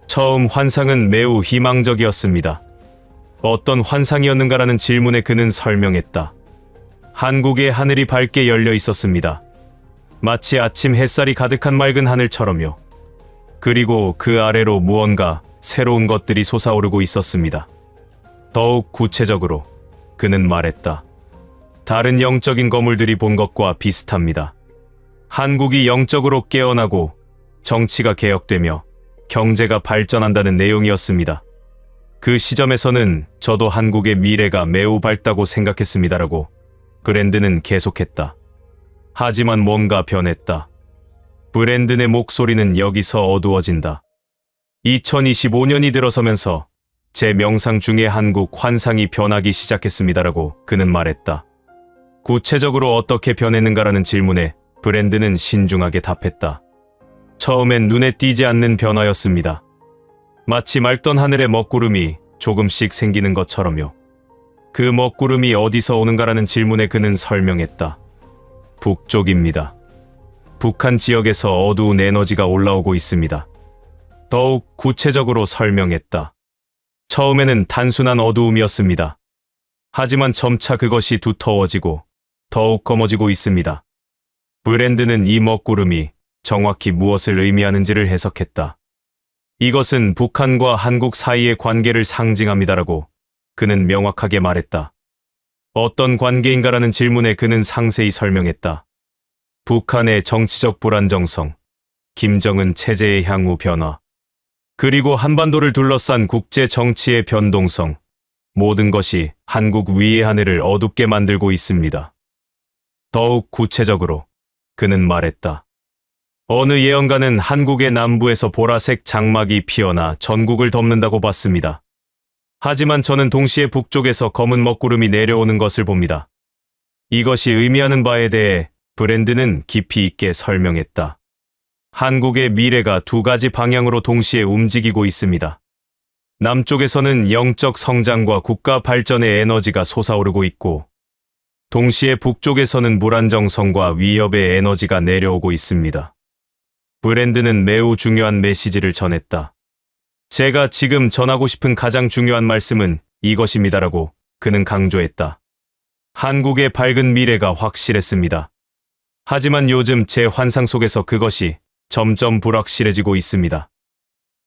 처음 환상은 매우 희망적이었습니다. 어떤 환상이었는가라는 질문에 그는 설명했다. 한국의 하늘이 밝게 열려 있었습니다. 마치 아침 햇살이 가득한 맑은 하늘처럼요. 그리고 그 아래로 무언가 새로운 것들이 솟아오르고 있었습니다. 더욱 구체적으로 그는 말했다. 다른 영적인 거물들이 본 것과 비슷합니다. 한국이 영적으로 깨어나고 정치가 개혁되며 경제가 발전한다는 내용이었습니다. 그 시점에서는 저도 한국의 미래가 매우 밝다고 생각했습니다라고 브랜든은 계속했다. 하지만 뭔가 변했다. 브랜든의 목소리는 여기서 어두워진다. 2025년이 들어서면서 제 명상 중에 한국 환상이 변하기 시작했습니다라고 그는 말했다. 구체적으로 어떻게 변했는가라는 질문에 브랜든은 신중하게 답했다. 처음엔 눈에 띄지 않는 변화였습니다. 마치 맑던 하늘에 먹구름이 조금씩 생기는 것처럼요. 그 먹구름이 어디서 오는가라는 질문에 그는 설명했다. 북쪽입니다. 북한 지역에서 어두운 에너지가 올라오고 있습니다. 더욱 구체적으로 설명했다. 처음에는 단순한 어두움이었습니다. 하지만 점차 그것이 두터워지고 더욱 검어지고 있습니다. 브랜든은 이 먹구름이 정확히 무엇을 의미하는지를 해석했다. 이것은 북한과 한국 사이의 관계를 상징합니다라고 그는 명확하게 말했다. 어떤 관계인가라는 질문에 그는 상세히 설명했다. 북한의 정치적 불안정성, 김정은 체제의 향후 변화, 그리고 한반도를 둘러싼 국제 정치의 변동성, 모든 것이 한국 위의 하늘을 어둡게 만들고 있습니다. 더욱 구체적으로 그는 말했다. 어느 예언가는 한국의 남부에서 보라색 장막이 피어나 전국을 덮는다고 봤습니다. 하지만 저는 동시에 북쪽에서 검은 먹구름이 내려오는 것을 봅니다. 이것이 의미하는 바에 대해 브랜든은 깊이 있게 설명했다. 한국의 미래가 두 가지 방향으로 동시에 움직이고 있습니다. 남쪽에서는 영적 성장과 국가 발전의 에너지가 솟아오르고 있고, 동시에 북쪽에서는 불안정성과 위협의 에너지가 내려오고 있습니다. 브랜든은 매우 중요한 메시지를 전했다. 제가 지금 전하고 싶은 가장 중요한 말씀은 이것입니다라고 그는 강조했다. 한국의 밝은 미래가 확실했습니다. 하지만 요즘 제 환상 속에서 그것이 점점 불확실해지고 있습니다.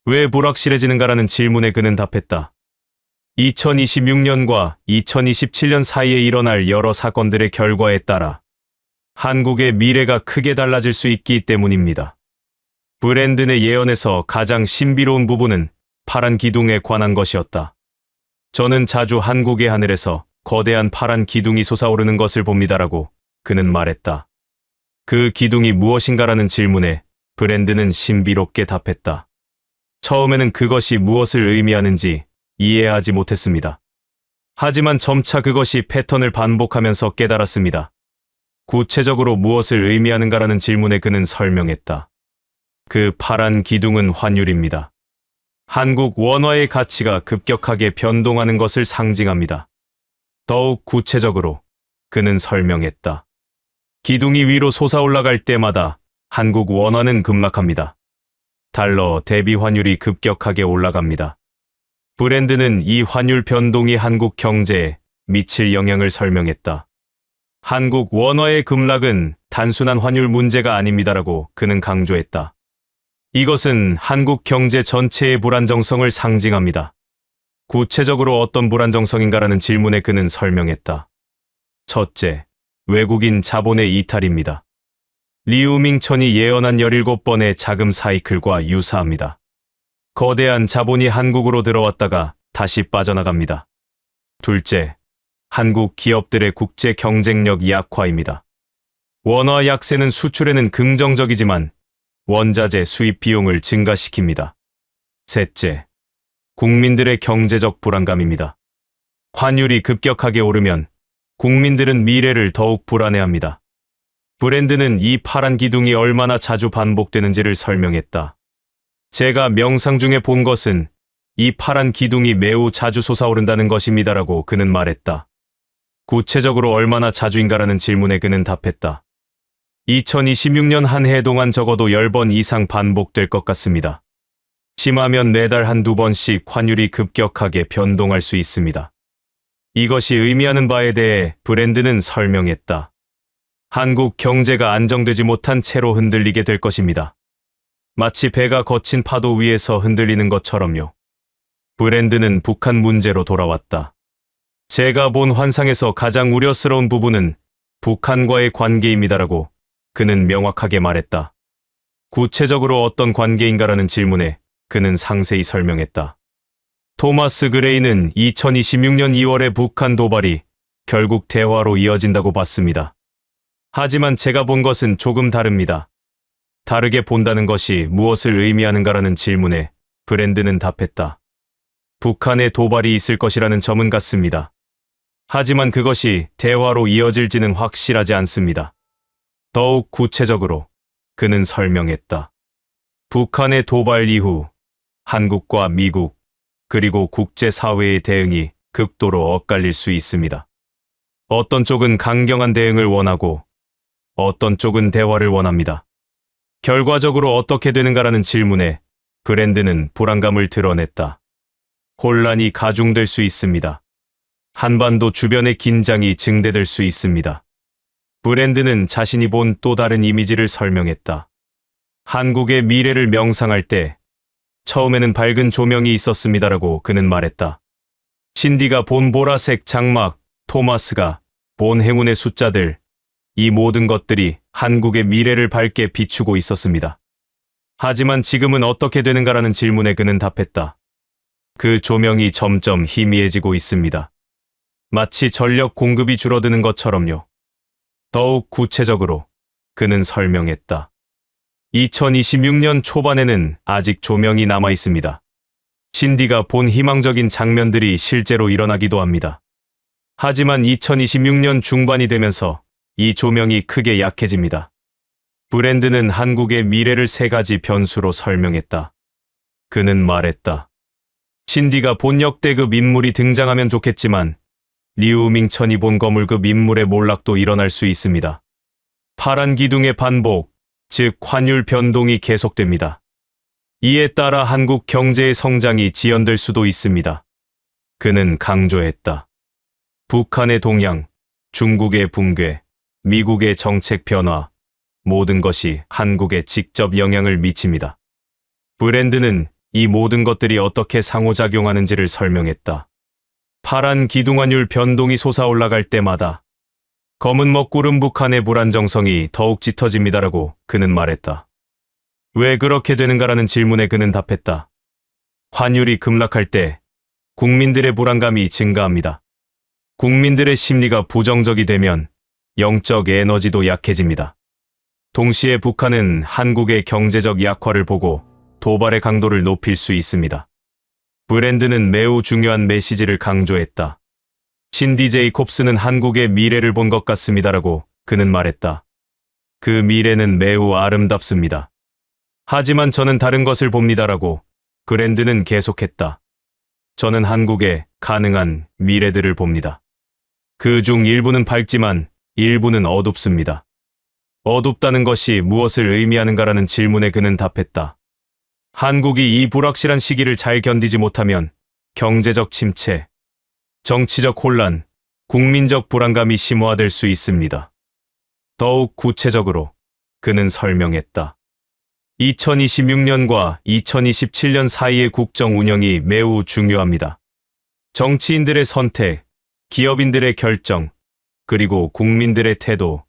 왜 불확실해지는가라는 질문에 그는 답했다. 2026년과 2027년 사이에 일어날 여러 사건들의 결과에 따라 한국의 미래가 크게 달라질 수 있기 때문입니다. 브랜든의 예언에서 가장 신비로운 부분은 파란 기둥에 관한 것이었다. 저는 자주 한국의 하늘에서 거대한 파란 기둥이 솟아오르는 것을 봅니다라고 그는 말했다. 그 기둥이 무엇인가라는 질문에 브랜든은 신비롭게 답했다. 처음에는 그것이 무엇을 의미하는지 이해하지 못했습니다. 하지만 점차 그것이 패턴을 반복하면서 깨달았습니다. 구체적으로 무엇을 의미하는가라는 질문에 그는 설명했다. 그 파란 기둥은 환율입니다. 한국 원화의 가치가 급격하게 변동하는 것을 상징합니다. 더욱 구체적으로 그는 설명했다. 기둥이 위로 솟아올라갈 때마다 한국 원화는 급락합니다. 달러 대비 환율이 급격하게 올라갑니다. 브랜든은 이 환율 변동이 한국 경제에 미칠 영향을 설명했다. 한국 원화의 급락은 단순한 환율 문제가 아닙니다라고 그는 강조했다. 이것은 한국 경제 전체의 불안정성을 상징합니다. 구체적으로 어떤 불안정성인가라는 질문에 그는 설명했다. 첫째, 외국인 자본의 이탈입니다. 리우밍천이 예언한 17번의 자금 사이클과 유사합니다. 거대한 자본이 한국으로 들어왔다가 다시 빠져나갑니다. 둘째, 한국 기업들의 국제 경쟁력 약화입니다. 원화 약세는 수출에는 긍정적이지만 원자재 수입 비용을 증가시킵니다. 셋째, 국민들의 경제적 불안감입니다. 환율이 급격하게 오르면 국민들은 미래를 더욱 불안해합니다. 브랜드는 이 파란 기둥이 얼마나 자주 반복되는지를 설명했다. 제가 명상 중에 본 것은 이 파란 기둥이 매우 자주 솟아오른다는 것입니다라고 그는 말했다. 구체적으로 얼마나 자주인가라는 질문에 그는 답했다. 2026년 한 해 동안 적어도 10번 이상 반복될 것 같습니다. 심하면 매달 한두 번씩 환율이 급격하게 변동할 수 있습니다. 이것이 의미하는 바에 대해 브랜드는 설명했다. 한국 경제가 안정되지 못한 채로 흔들리게 될 것입니다. 마치 배가 거친 파도 위에서 흔들리는 것처럼요. 브랜드는 북한 문제로 돌아왔다. 제가 본 환상에서 가장 우려스러운 부분은 북한과의 관계입니다라고 그는 명확하게 말했다. 구체적으로 어떤 관계인가라는 질문에 그는 상세히 설명했다. 토마스 그레이는 2026년 2월의 북한 도발이 결국 대화로 이어진다고 봤습니다. 하지만 제가 본 것은 조금 다릅니다. 다르게 본다는 것이 무엇을 의미하는가라는 질문에 브랜드는 답했다. 북한의 도발이 있을 것이라는 점은 같습니다. 하지만 그것이 대화로 이어질지는 확실하지 않습니다. 더욱 구체적으로 그는 설명했다. 북한의 도발 이후 한국과 미국 그리고 국제사회의 대응이 극도로 엇갈릴 수 있습니다. 어떤 쪽은 강경한 대응을 원하고 어떤 쪽은 대화를 원합니다. 결과적으로 어떻게 되는가라는 질문에 브랜드는 불안감을 드러냈다. 혼란이 가중될 수 있습니다. 한반도 주변의 긴장이 증대될 수 있습니다. 브랜드는 자신이 본 또 다른 이미지를 설명했다. 한국의 미래를 명상할 때 처음에는 밝은 조명이 있었습니다라고 그는 말했다. 신디가 본 보라색 장막, 토마스가 본 행운의 숫자들, 이 모든 것들이 한국의 미래를 밝게 비추고 있었습니다. 하지만 지금은 어떻게 되는가라는 질문에 그는 답했다. 그 조명이 점점 희미해지고 있습니다. 마치 전력 공급이 줄어드는 것처럼요. 더욱 구체적으로 그는 설명했다. 2026년 초반에는 아직 조명이 남아 있습니다. 신디가 본 희망적인 장면들이 실제로 일어나기도 합니다. 하지만 2026년 중반이 되면서 이 조명이 크게 약해집니다. 브랜드는 한국의 미래를 3가지 변수로 설명했다. 그는 말했다. 신디가 본 역대급 인물이 등장하면 좋겠지만 리우밍천이 본 거물급 인물의 몰락도 일어날 수 있습니다. 파란 기둥의 반복, 즉 환율 변동이 계속됩니다. 이에 따라 한국 경제의 성장이 지연될 수도 있습니다. 그는 강조했다. 북한의 동향, 중국의 붕괴, 미국의 정책 변화, 모든 것이 한국에 직접 영향을 미칩니다. 브랜드는 이 모든 것들이 어떻게 상호작용하는지를 설명했다. 파란 기둥환율 변동이 솟아올라갈 때마다 검은 먹구름 북한의 불안정성이 더욱 짙어집니다라고 그는 말했다. 왜 그렇게 되는가라는 질문에 그는 답했다. 환율이 급락할 때 국민들의 불안감이 증가합니다. 국민들의 심리가 부정적이 되면 영적 에너지도 약해집니다. 동시에 북한은 한국의 경제적 약화를 보고 도발의 강도를 높일 수 있습니다. 브랜드는 매우 중요한 메시지를 강조했다. 신디 제이콥스는 한국의 미래를 본 것 같습니다라고 그는 말했다. 그 미래는 매우 아름답습니다. 하지만 저는 다른 것을 봅니다라고 브랜드는 계속했다. 저는 한국의 가능한 미래들을 봅니다. 그 중 일부는 밝지만 일부는 어둡습니다. 어둡다는 것이 무엇을 의미하는가라는 질문에 그는 답했다. 한국이 이 불확실한 시기를 잘 견디지 못하면 경제적 침체, 정치적 혼란, 국민적 불안감이 심화될 수 있습니다. 더욱 구체적으로 그는 설명했다. 2026년과 2027년 사이의 국정 운영이 매우 중요합니다. 정치인들의 선택, 기업인들의 결정, 그리고 국민들의 태도,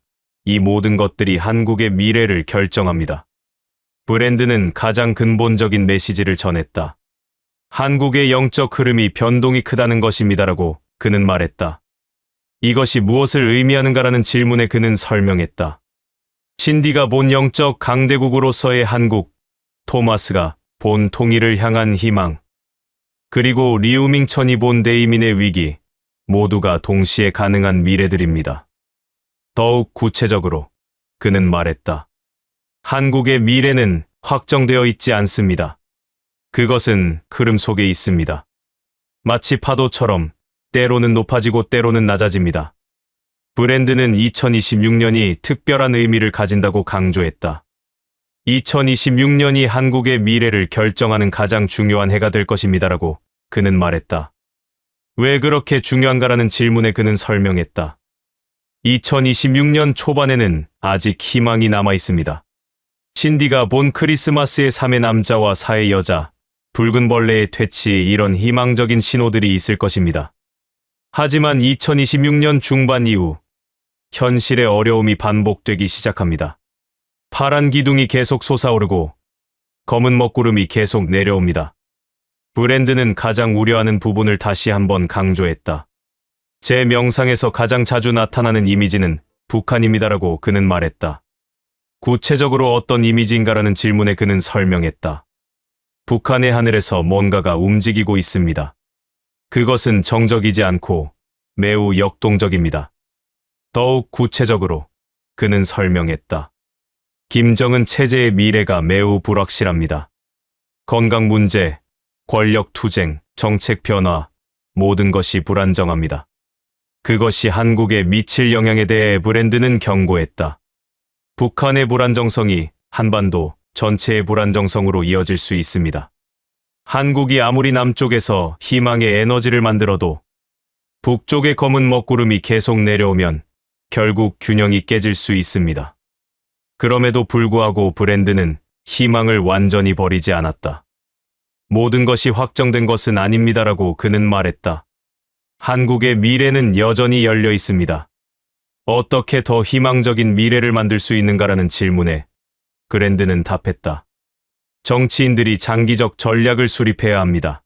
이 모든 것들이 한국의 미래를 결정합니다. 브랜드는 가장 근본적인 메시지를 전했다. 한국의 영적 흐름이 변동이 크다는 것입니다라고 그는 말했다. 이것이 무엇을 의미하는가라는 질문에 그는 설명했다. 신디가 본 영적 강대국으로서의 한국, 토마스가 본 통일을 향한 희망, 그리고 리우밍천이 본 대의민의 위기, 모두가 동시에 가능한 미래들입니다. 더욱 구체적으로 그는 말했다. 한국의 미래는 확정되어 있지 않습니다. 그것은 흐름 속에 있습니다. 마치 파도처럼 때로는 높아지고 때로는 낮아집니다. 브랜드는 2026년이 특별한 의미를 가진다고 강조했다. 2026년이 한국의 미래를 결정하는 가장 중요한 해가 될 것입니다라고 그는 말했다. 왜 그렇게 중요한가라는 질문에 그는 설명했다. 2026년 초반에는 아직 희망이 남아 있습니다. 신디가 본 크리스마스의 3의 남자와 4의 여자, 붉은 벌레의 퇴치, 이런 희망적인 신호들이 있을 것입니다. 하지만 2026년 중반 이후 현실의 어려움이 반복되기 시작합니다. 파란 기둥이 계속 솟아오르고 검은 먹구름이 계속 내려옵니다. 브랜드는 가장 우려하는 부분을 다시 한번 강조했다. 제 명상에서 가장 자주 나타나는 이미지는 북한입니다라고 그는 말했다. 구체적으로 어떤 이미지인가라는 질문에 그는 설명했다. 북한의 하늘에서 뭔가가 움직이고 있습니다. 그것은 정적이지 않고 매우 역동적입니다. 더욱 구체적으로 그는 설명했다. 김정은 체제의 미래가 매우 불확실합니다. 건강 문제, 권력 투쟁, 정책 변화, 모든 것이 불안정합니다. 그것이 한국에 미칠 영향에 대해 브랜드는 경고했다. 북한의 불안정성이 한반도 전체의 불안정성으로 이어질 수 있습니다. 한국이 아무리 남쪽에서 희망의 에너지를 만들어도 북쪽의 검은 먹구름이 계속 내려오면 결국 균형이 깨질 수 있습니다. 그럼에도 불구하고 브랜드는 희망을 완전히 버리지 않았다. 모든 것이 확정된 것은 아닙니다라고 그는 말했다. 한국의 미래는 여전히 열려 있습니다. 어떻게 더 희망적인 미래를 만들 수 있는가라는 질문에 브랜드는 답했다. 정치인들이 장기적 전략을 수립해야 합니다.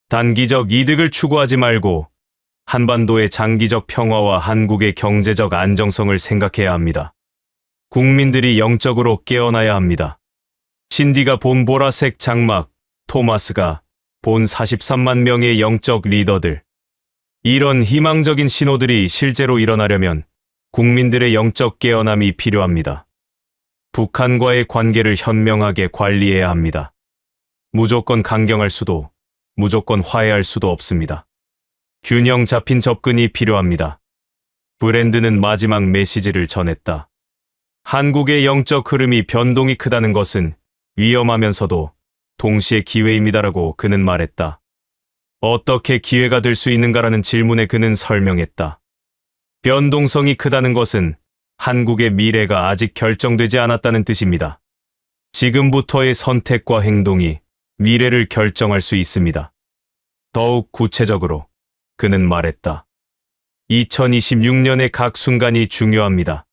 단기적 이득을 추구하지 말고 한반도의 장기적 평화와 한국의 경제적 안정성을 생각해야 합니다. 국민들이 영적으로 깨어나야 합니다. 신디가 본 보라색 장막, 토마스가 본 43만 명의 영적 리더들. 이런 희망적인 신호들이 실제로 일어나려면 국민들의 영적 깨어남이 필요합니다. 북한과의 관계를 현명하게 관리해야 합니다. 무조건 강경할 수도, 무조건 화해할 수도 없습니다. 균형 잡힌 접근이 필요합니다. 브랜드는 마지막 메시지를 전했다. 한국의 영적 흐름이 변동이 크다는 것은 위험하면서도 동시에 기회입니다라고 그는 말했다. 어떻게 기회가 될 수 있는가라는 질문에 그는 설명했다. 변동성이 크다는 것은 한국의 미래가 아직 결정되지 않았다는 뜻입니다. 지금부터의 선택과 행동이 미래를 결정할 수 있습니다. 더욱 구체적으로 그는 말했다. 2026년의 각 순간이 중요합니다.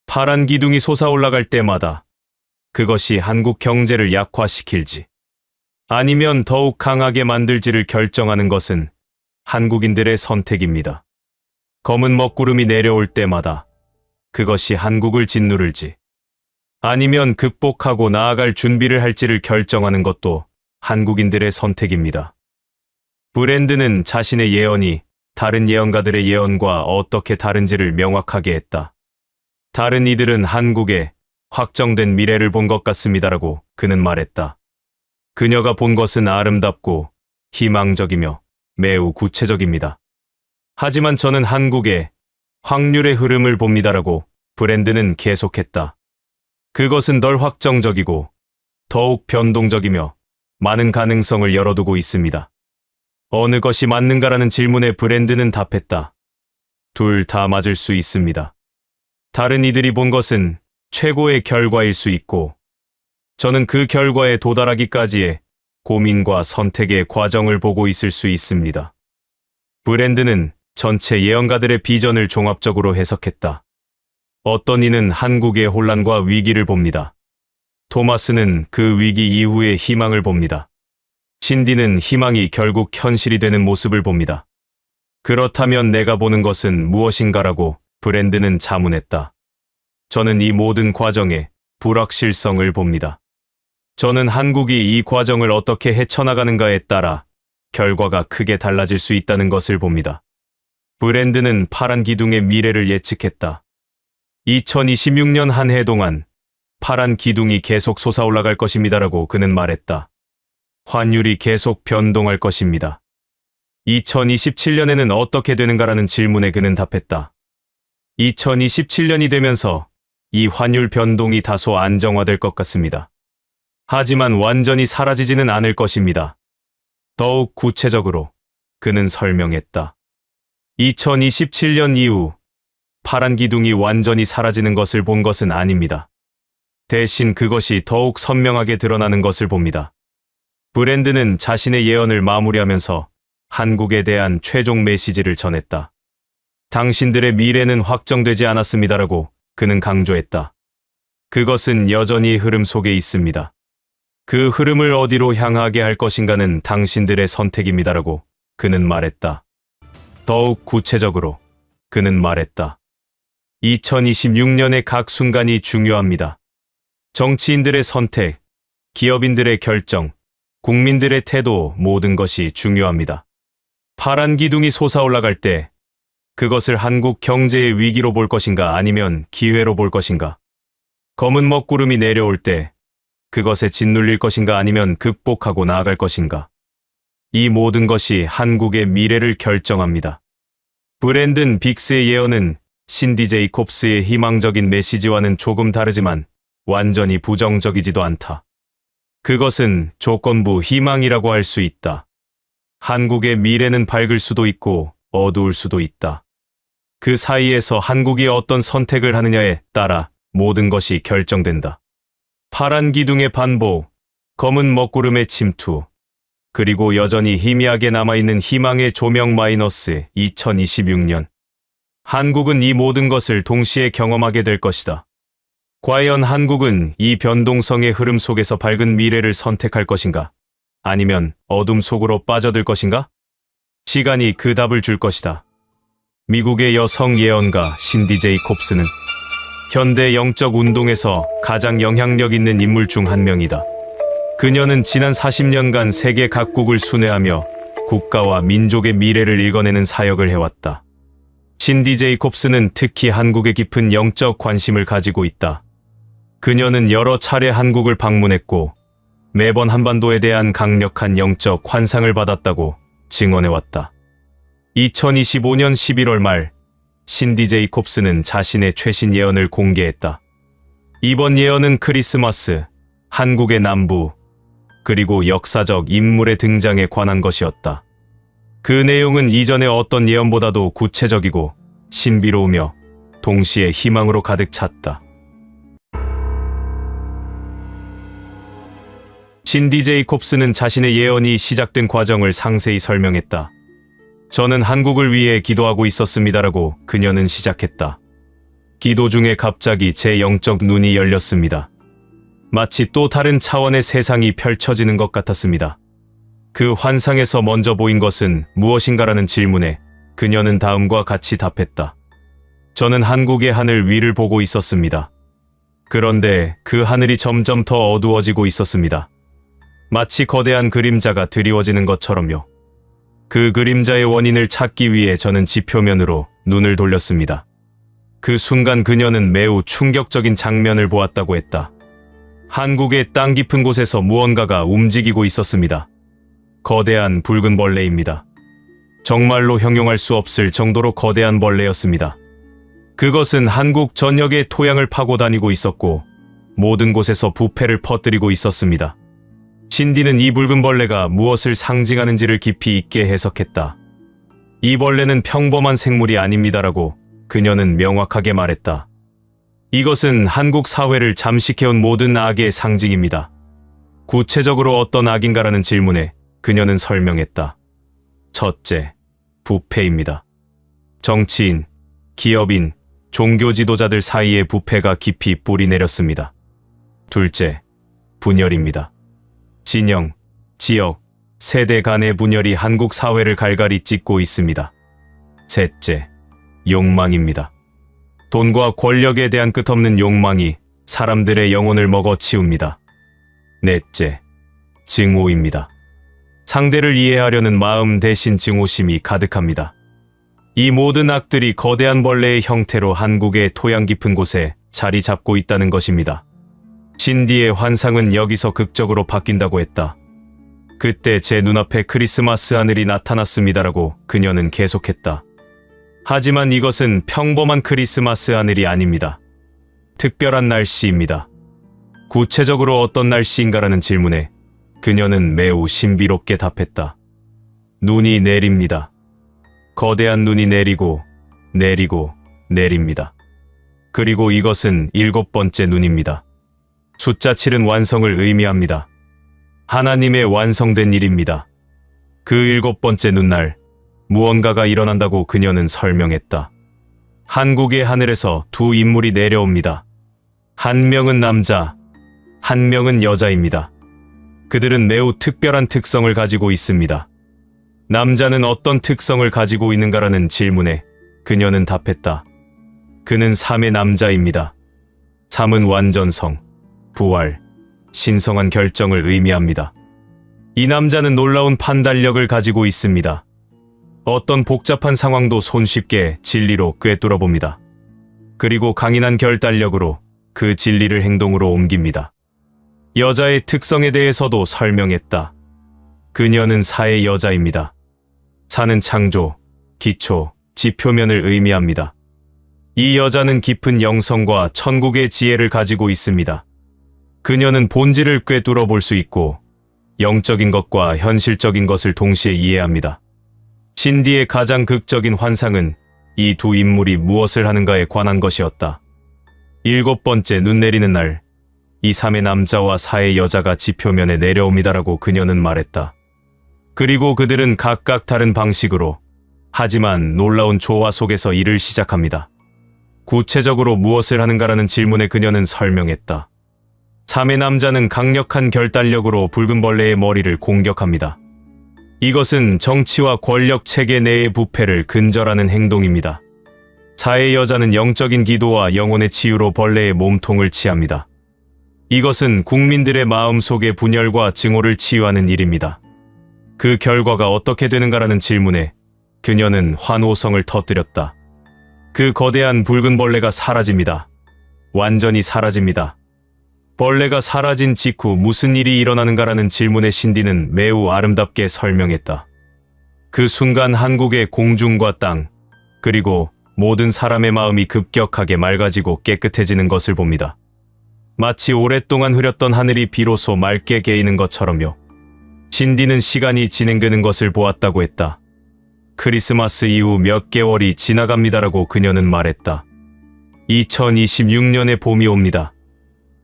파란 기둥이 솟아올라갈 때마다 그것이 한국 경제를 약화시킬지 아니면 더욱 강하게 만들지를 결정하는 것은 한국인들의 선택입니다. 검은 먹구름이 내려올 때마다 그것이 한국을 짓누를지 아니면 극복하고 나아갈 준비를 할지를 결정하는 것도 한국인들의 선택입니다. 브랜드는 자신의 예언이 다른 예언가들의 예언과 어떻게 다른지를 명확하게 했다. 다른 이들은 한국에 확정된 미래를 본 것 같습니다라고 그는 말했다. 그녀가 본 것은 아름답고 희망적이며 매우 구체적입니다. 하지만 저는 한국에 확률의 흐름을 봅니다라고 브랜드는 계속했다. 그것은 덜 확정적이고 더욱 변동적이며 많은 가능성을 열어두고 있습니다. 어느 것이 맞는가라는 질문에 브랜드는 답했다. 둘 다 맞을 수 있습니다. 다른 이들이 본 것은 최고의 결과일 수 있고 저는 그 결과에 도달하기까지의 고민과 선택의 과정을 보고 있을 수 있습니다. 브랜드는 전체 예언가들의 비전을 종합적으로 해석했다. 어떤 이는 한국의 혼란과 위기를 봅니다. 토마스는 그 위기 이후의 희망을 봅니다. 신디는 희망이 결국 현실이 되는 모습을 봅니다. 그렇다면 내가 보는 것은 무엇인가라고 브랜드는 자문했다. 저는 이 모든 과정에 불확실성을 봅니다. 저는 한국이 이 과정을 어떻게 헤쳐나가는가에 따라 결과가 크게 달라질 수 있다는 것을 봅니다. 브랜드는 파란 기둥의 미래를 예측했다. 2026년 한 해 동안 파란 기둥이 계속 솟아올라갈 것입니다라고 그는 말했다. 환율이 계속 변동할 것입니다. 2027년에는 어떻게 되는가라는 질문에 그는 답했다. 2027년이 되면서 이 환율 변동이 다소 안정화될 것 같습니다. 하지만 완전히 사라지지는 않을 것입니다. 더욱 구체적으로 그는 설명했다. 2027년 이후 파란 기둥이 완전히 사라지는 것을 본 것은 아닙니다. 대신 그것이 더욱 선명하게 드러나는 것을 봅니다. 브랜드는 자신의 예언을 마무리하면서 한국에 대한 최종 메시지를 전했다. 당신들의 미래는 확정되지 않았습니다라고 그는 강조했다. 그것은 여전히 흐름 속에 있습니다. 그 흐름을 어디로 향하게 할 것인가는 당신들의 선택입니다라고 그는 말했다. 더욱 구체적으로 그는 말했다. 2026년의 각 순간이 중요합니다. 정치인들의 선택, 기업인들의 결정, 국민들의 태도 모든 것이 중요합니다. 파란 기둥이 솟아올라갈 때 그것을 한국 경제의 위기로 볼 것인가 아니면 기회로 볼 것인가? 검은 먹구름이 내려올 때 그것에 짓눌릴 것인가 아니면 극복하고 나아갈 것인가? 이 모든 것이 한국의 미래를 결정합니다. 브랜든 빅스의 예언은 신디 제이콥스의 희망적인 메시지와는 조금 다르지만 완전히 부정적이지도 않다. 그것은 조건부 희망이라고 할 수 있다. 한국의 미래는 밝을 수도 있고 어두울 수도 있다. 그 사이에서 한국이 어떤 선택을 하느냐에 따라 모든 것이 결정된다. 파란 기둥의 반복, 검은 먹구름의 침투, 그리고 여전히 희미하게 남아있는 희망의 조명 마이너스 2026년. 한국은 이 모든 것을 동시에 경험하게 될 것이다. 과연 한국은 이 변동성의 흐름 속에서 밝은 미래를 선택할 것인가? 아니면 어둠 속으로 빠져들 것인가? 시간이 그 답을 줄 것이다. 미국의 여성 예언가 신디 제이콥스는 현대 영적 운동에서 가장 영향력 있는 인물 중 한 명이다. 그녀는 지난 40년간 세계 각국을 순회하며 국가와 민족의 미래를 읽어내는 사역을 해왔다. 신디 제이콥스는 특히 한국에 깊은 영적 관심을 가지고 있다. 그녀는 여러 차례 한국을 방문했고 매번 한반도에 대한 강력한 영적 환상을 받았다고 증언해왔다. 2025년 11월 말 신디 제이콥스는 자신의 최신 예언을 공개했다. 이번 예언은 크리스마스, 한국의 남부, 그리고 역사적 인물의 등장에 관한 것이었다. 그 내용은 이전의 어떤 예언보다도 구체적이고 신비로우며 동시에 희망으로 가득 찼다. 신디 제이콥스는 자신의 예언이 시작된 과정을 상세히 설명했다. 저는 한국을 위해 기도하고 있었습니다라고 그녀는 시작했다. 기도 중에 갑자기 제 영적 눈이 열렸습니다. 마치 또 다른 차원의 세상이 펼쳐지는 것 같았습니다. 그 환상에서 먼저 보인 것은 무엇인가라는 질문에 그녀는 다음과 같이 답했다. 저는 한국의 하늘 위를 보고 있었습니다. 그런데 그 하늘이 점점 더 어두워지고 있었습니다. 마치 거대한 그림자가 드리워지는 것처럼요. 그 그림자의 원인을 찾기 위해 저는 지표면으로 눈을 돌렸습니다. 그 순간 그녀는 매우 충격적인 장면을 보았다고 했다. 한국의 땅 깊은 곳에서 무언가가 움직이고 있었습니다. 거대한 붉은 벌레입니다. 정말로 형용할 수 없을 정도로 거대한 벌레였습니다. 그것은 한국 전역의 토양을 파고 다니고 있었고 모든 곳에서 부패를 퍼뜨리고 있었습니다. 신디는 이 붉은 벌레가 무엇을 상징하는지를 깊이 있게 해석했다. 이 벌레는 평범한 생물이 아닙니다라고 그녀는 명확하게 말했다. 이것은 한국 사회를 잠식해온 모든 악의 상징입니다. 구체적으로 어떤 악인가라는 질문에 그녀는 설명했다. 첫째, 부패입니다. 정치인, 기업인, 종교 지도자들 사이에 부패가 깊이 뿌리 내렸습니다. 둘째, 분열입니다. 진영, 지역, 세대 간의 분열이 한국 사회를 갈갈이 찢고 있습니다. 셋째, 욕망입니다. 돈과 권력에 대한 끝없는 욕망이 사람들의 영혼을 먹어치웁니다. 넷째, 증오입니다. 상대를 이해하려는 마음 대신 증오심이 가득합니다. 이 모든 악들이 거대한 벌레의 형태로 한국의 토양 깊은 곳에 자리 잡고 있다는 것입니다. 신디의 환상은 여기서 극적으로 바뀐다고 했다. 그때 제 눈앞에 크리스마스 하늘이 나타났습니다라고 그녀는 계속했다. 하지만 이것은 평범한 크리스마스 하늘이 아닙니다. 특별한 날씨입니다. 구체적으로 어떤 날씨인가라는 질문에 그녀는 매우 신비롭게 답했다. 눈이 내립니다. 거대한 눈이 내리고 내립니다. 그리고 이것은 7번째 눈입니다. 숫자 7은 완성을 의미합니다. 하나님의 완성된 일입니다. 그 7번째 눈날 무언가가 일어난다고 그녀는 설명했다. 한국의 하늘에서 두 인물이 내려옵니다. 한 명은 남자, 한 명은 여자입니다. 그들은 매우 특별한 특성을 가지고 있습니다. 남자는 어떤 특성을 가지고 있는가라는 질문에 그녀는 답했다. 그는 3의 남자입니다. 3은 완전성, 부활, 신성한 결정을 의미합니다. 이 남자는 놀라운 판단력을 가지고 있습니다. 어떤 복잡한 상황도 손쉽게 진리로 꿰뚫어 봅니다. 그리고 강인한 결단력으로 그 진리를 행동으로 옮깁니다. 여자의 특성에 대해서도 설명했다. 그녀는 4의 여자입니다. 4는 창조, 기초, 지표면을 의미합니다. 이 여자는 깊은 영성과 천국의 지혜를 가지고 있습니다. 그녀는 본질을 꿰뚫어 볼 수 있고 영적인 것과 현실적인 것을 동시에 이해합니다. 신디의 가장 극적인 환상은 이 두 인물이 무엇을 하는가에 관한 것이었다. 7번째 눈 내리는 날, 이 3의 남자와 4의 여자가 지표면에 내려옵니다라고 그녀는 말했다. 그리고 그들은 각각 다른 방식으로, 하지만 놀라운 조화 속에서 일을 시작합니다. 구체적으로 무엇을 하는가라는 질문에 그녀는 설명했다. 3의 남자는 강력한 결단력으로 붉은 벌레의 머리를 공격합니다. 이것은 정치와 권력 체계 내의 부패를 근절하는 행동입니다. 4의 여자는 영적인 기도와 영혼의 치유로 벌레의 몸통을 치합니다. 이것은 국민들의 마음속의 분열과 증오를 치유하는 일입니다. 그 결과가 어떻게 되는가라는 질문에 그녀는 환호성을 터뜨렸다. 그 거대한 붉은 벌레가 사라집니다. 완전히 사라집니다. 벌레가 사라진 직후 무슨 일이 일어나는가라는 질문에 신디는 매우 아름답게 설명했다. 그 순간 한국의 공중과 땅, 그리고 모든 사람의 마음이 급격하게 맑아지고 깨끗해지는 것을 봅니다. 마치 오랫동안 흐렸던 하늘이 비로소 맑게 개이는 것처럼요. 신디는 시간이 진행되는 것을 보았다고 했다. 크리스마스 이후 몇 개월이 지나갑니다라고 그녀는 말했다. 2026년의 봄이 옵니다.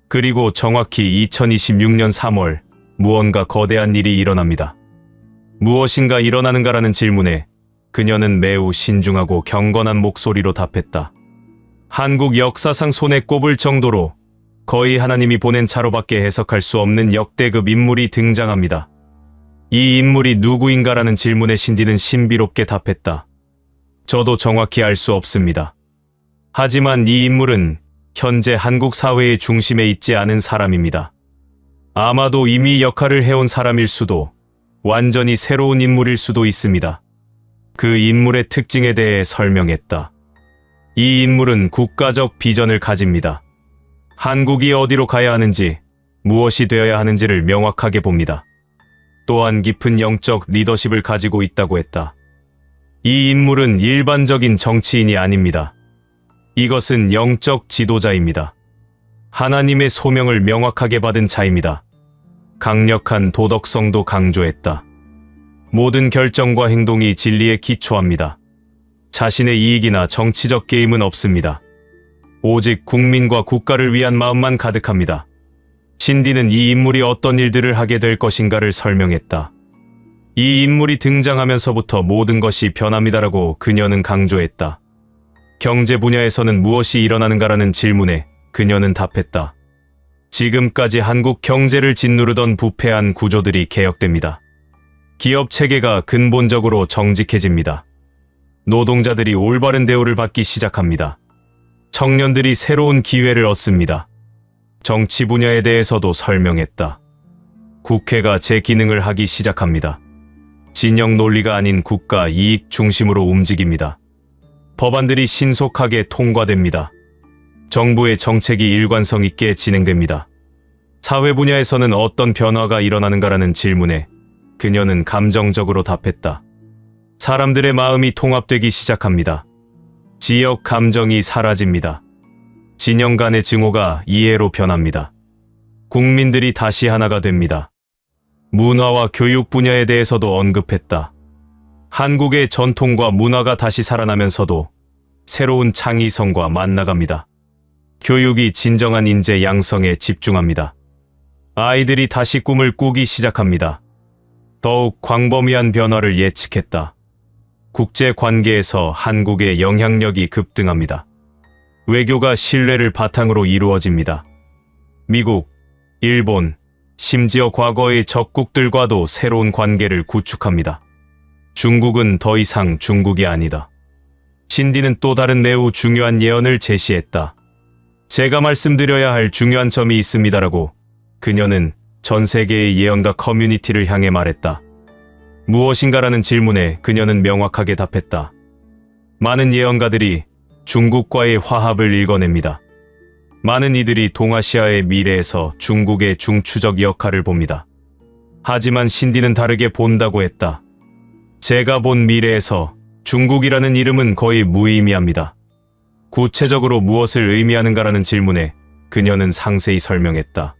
그리고 정확히 2026년 3월 무언가 거대한 일이 일어납니다. 무엇인가 일어나는가라는 질문에 그녀는 매우 신중하고 경건한 목소리로 답했다. 한국 역사상 손에 꼽을 정도로 거의 하나님이 보낸 차로밖에 해석할 수 없는 역대급 인물이 등장합니다. 이 인물이 누구인가라는 질문에 신디는 신비롭게 답했다. 저도 정확히 알 수 없습니다. 하지만 이 인물은 현재 한국 사회의 중심에 있지 않은 사람입니다. 아마도 이미 역할을 해온 사람일 수도, 완전히 새로운 인물일 수도 있습니다. 그 인물의 특징에 대해 설명했다. 이 인물은 국가적 비전을 가집니다. 한국이 어디로 가야 하는지, 무엇이 되어야 하는지를 명확하게 봅니다. 또한 깊은 영적 리더십을 가지고 있다고 했다. 이 인물은 일반적인 정치인이 아닙니다. 이것은 영적 지도자입니다. 하나님의 소명을 명확하게 받은 자입니다. 강력한 도덕성도 강조했다. 모든 결정과 행동이 진리에 기초합니다. 자신의 이익이나 정치적 게임은 없습니다. 오직 국민과 국가를 위한 마음만 가득합니다. 신디는 이 인물이 어떤 일들을 하게 될 것인가를 설명했다. 이 인물이 등장하면서부터 모든 것이 변합니다라고 그녀는 강조했다. 경제 분야에서는 무엇이 일어나는가라는 질문에 그녀는 답했다. 지금까지 한국 경제를 짓누르던 부패한 구조들이 개혁됩니다. 기업 체계가 근본적으로 정직해집니다. 노동자들이 올바른 대우를 받기 시작합니다. 청년들이 새로운 기회를 얻습니다. 정치 분야에 대해서도 설명했다. 국회가 제 기능을 하기 시작합니다. 진영 논리가 아닌 국가 이익 중심으로 움직입니다. 법안들이 신속하게 통과됩니다. 정부의 정책이 일관성 있게 진행됩니다. 사회 분야에서는 어떤 변화가 일어나는가라는 질문에 그녀는 감정적으로 답했다. 사람들의 마음이 통합되기 시작합니다. 지역 감정이 사라집니다. 진영 간의 증오가 이해로 변합니다. 국민들이 다시 하나가 됩니다. 문화와 교육 분야에 대해서도 언급했다. 한국의 전통과 문화가 다시 살아나면서도 새로운 창의성과 만나갑니다. 교육이 진정한 인재 양성에 집중합니다. 아이들이 다시 꿈을 꾸기 시작합니다. 더욱 광범위한 변화를 예측했다. 국제 관계에서 한국의 영향력이 급등합니다. 외교가 신뢰를 바탕으로 이루어집니다. 미국, 일본, 심지어 과거의 적국들과도 새로운 관계를 구축합니다. 중국은 더 이상 중국이 아니다. 신디는 또 다른 매우 중요한 예언을 제시했다. 제가 말씀드려야 할 중요한 점이 있습니다라고 그녀는 전 세계의 예언가 커뮤니티를 향해 말했다. 무엇인가라는 질문에 그녀는 명확하게 답했다. 많은 예언가들이 중국과의 화합을 일궈냅니다. 많은 이들이 동아시아의 미래에서 중국의 중추적 역할을 봅니다. 하지만 신디는 다르게 본다고 했다. 제가 본 미래에서 중국이라는 이름은 거의 무의미합니다. 구체적으로 무엇을 의미하는가라는 질문에 그녀는 상세히 설명했다.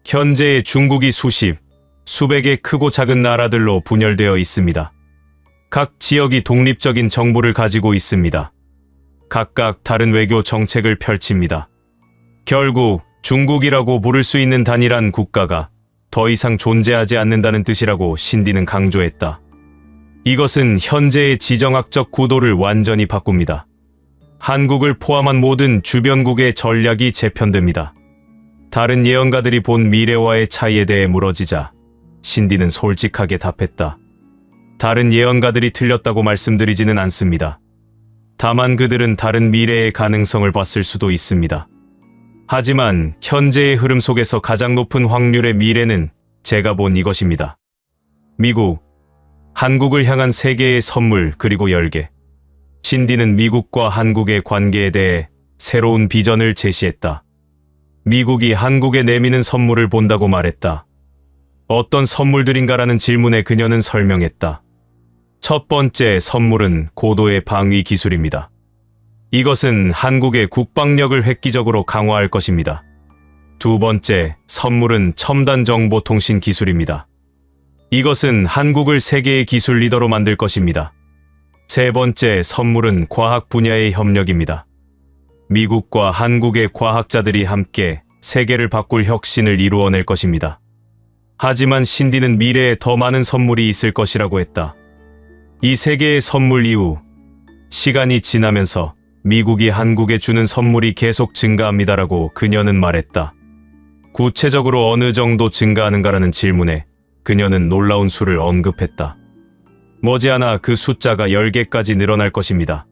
현재의 중국이 수백의 크고 작은 나라들로 분열되어 있습니다. 각 지역이 독립적인 정부를 가지고 있습니다. 각각 다른 외교 정책을 펼칩니다. 결국 중국이라고 부를 수 있는 단일한 국가가 더 이상 존재하지 않는다는 뜻이라고 신디는 강조했다. 이것은 현재의 지정학적 구도를 완전히 바꿉니다. 한국을 포함한 모든 주변국의 전략이 재편됩니다. 다른 예언가들이 본 미래와의 차이에 대해 물어지자 신디는 솔직하게 답했다. 다른 예언가들이 틀렸다고 말씀드리지는 않습니다. 다만 그들은 다른 미래의 가능성을 봤을 수도 있습니다. 하지만 현재의 흐름 속에서 가장 높은 확률의 미래는 제가 본 이것입니다. 미국, 한국을 향한 세계의 선물 그리고 열개. 신디는 미국과 한국의 관계에 대해 새로운 비전을 제시했다. 미국이 한국에 내미는 선물을 본다고 말했다. 어떤 선물들인가라는 질문에 그녀는 설명했다. 첫 번째 선물은 고도의 방위 기술입니다. 이것은 한국의 국방력을 획기적으로 강화할 것입니다. 두 번째 선물은 첨단 정보통신 기술입니다. 이것은 한국을 세계의 기술 리더로 만들 것입니다. 세 번째 선물은 과학 분야의 협력입니다. 미국과 한국의 과학자들이 함께 세계를 바꿀 혁신을 이루어낼 것입니다. 하지만 신디는 미래에 더 많은 선물이 있을 것이라고 했다. 이 세 개의 선물 이후 시간이 지나면서 미국이 한국에 주는 선물이 계속 증가합니다라고 그녀는 말했다. 구체적으로 어느 정도 증가하는가라는 질문에 그녀는 놀라운 수를 언급했다. 머지않아 그 숫자가 10개까지 늘어날 것입니다.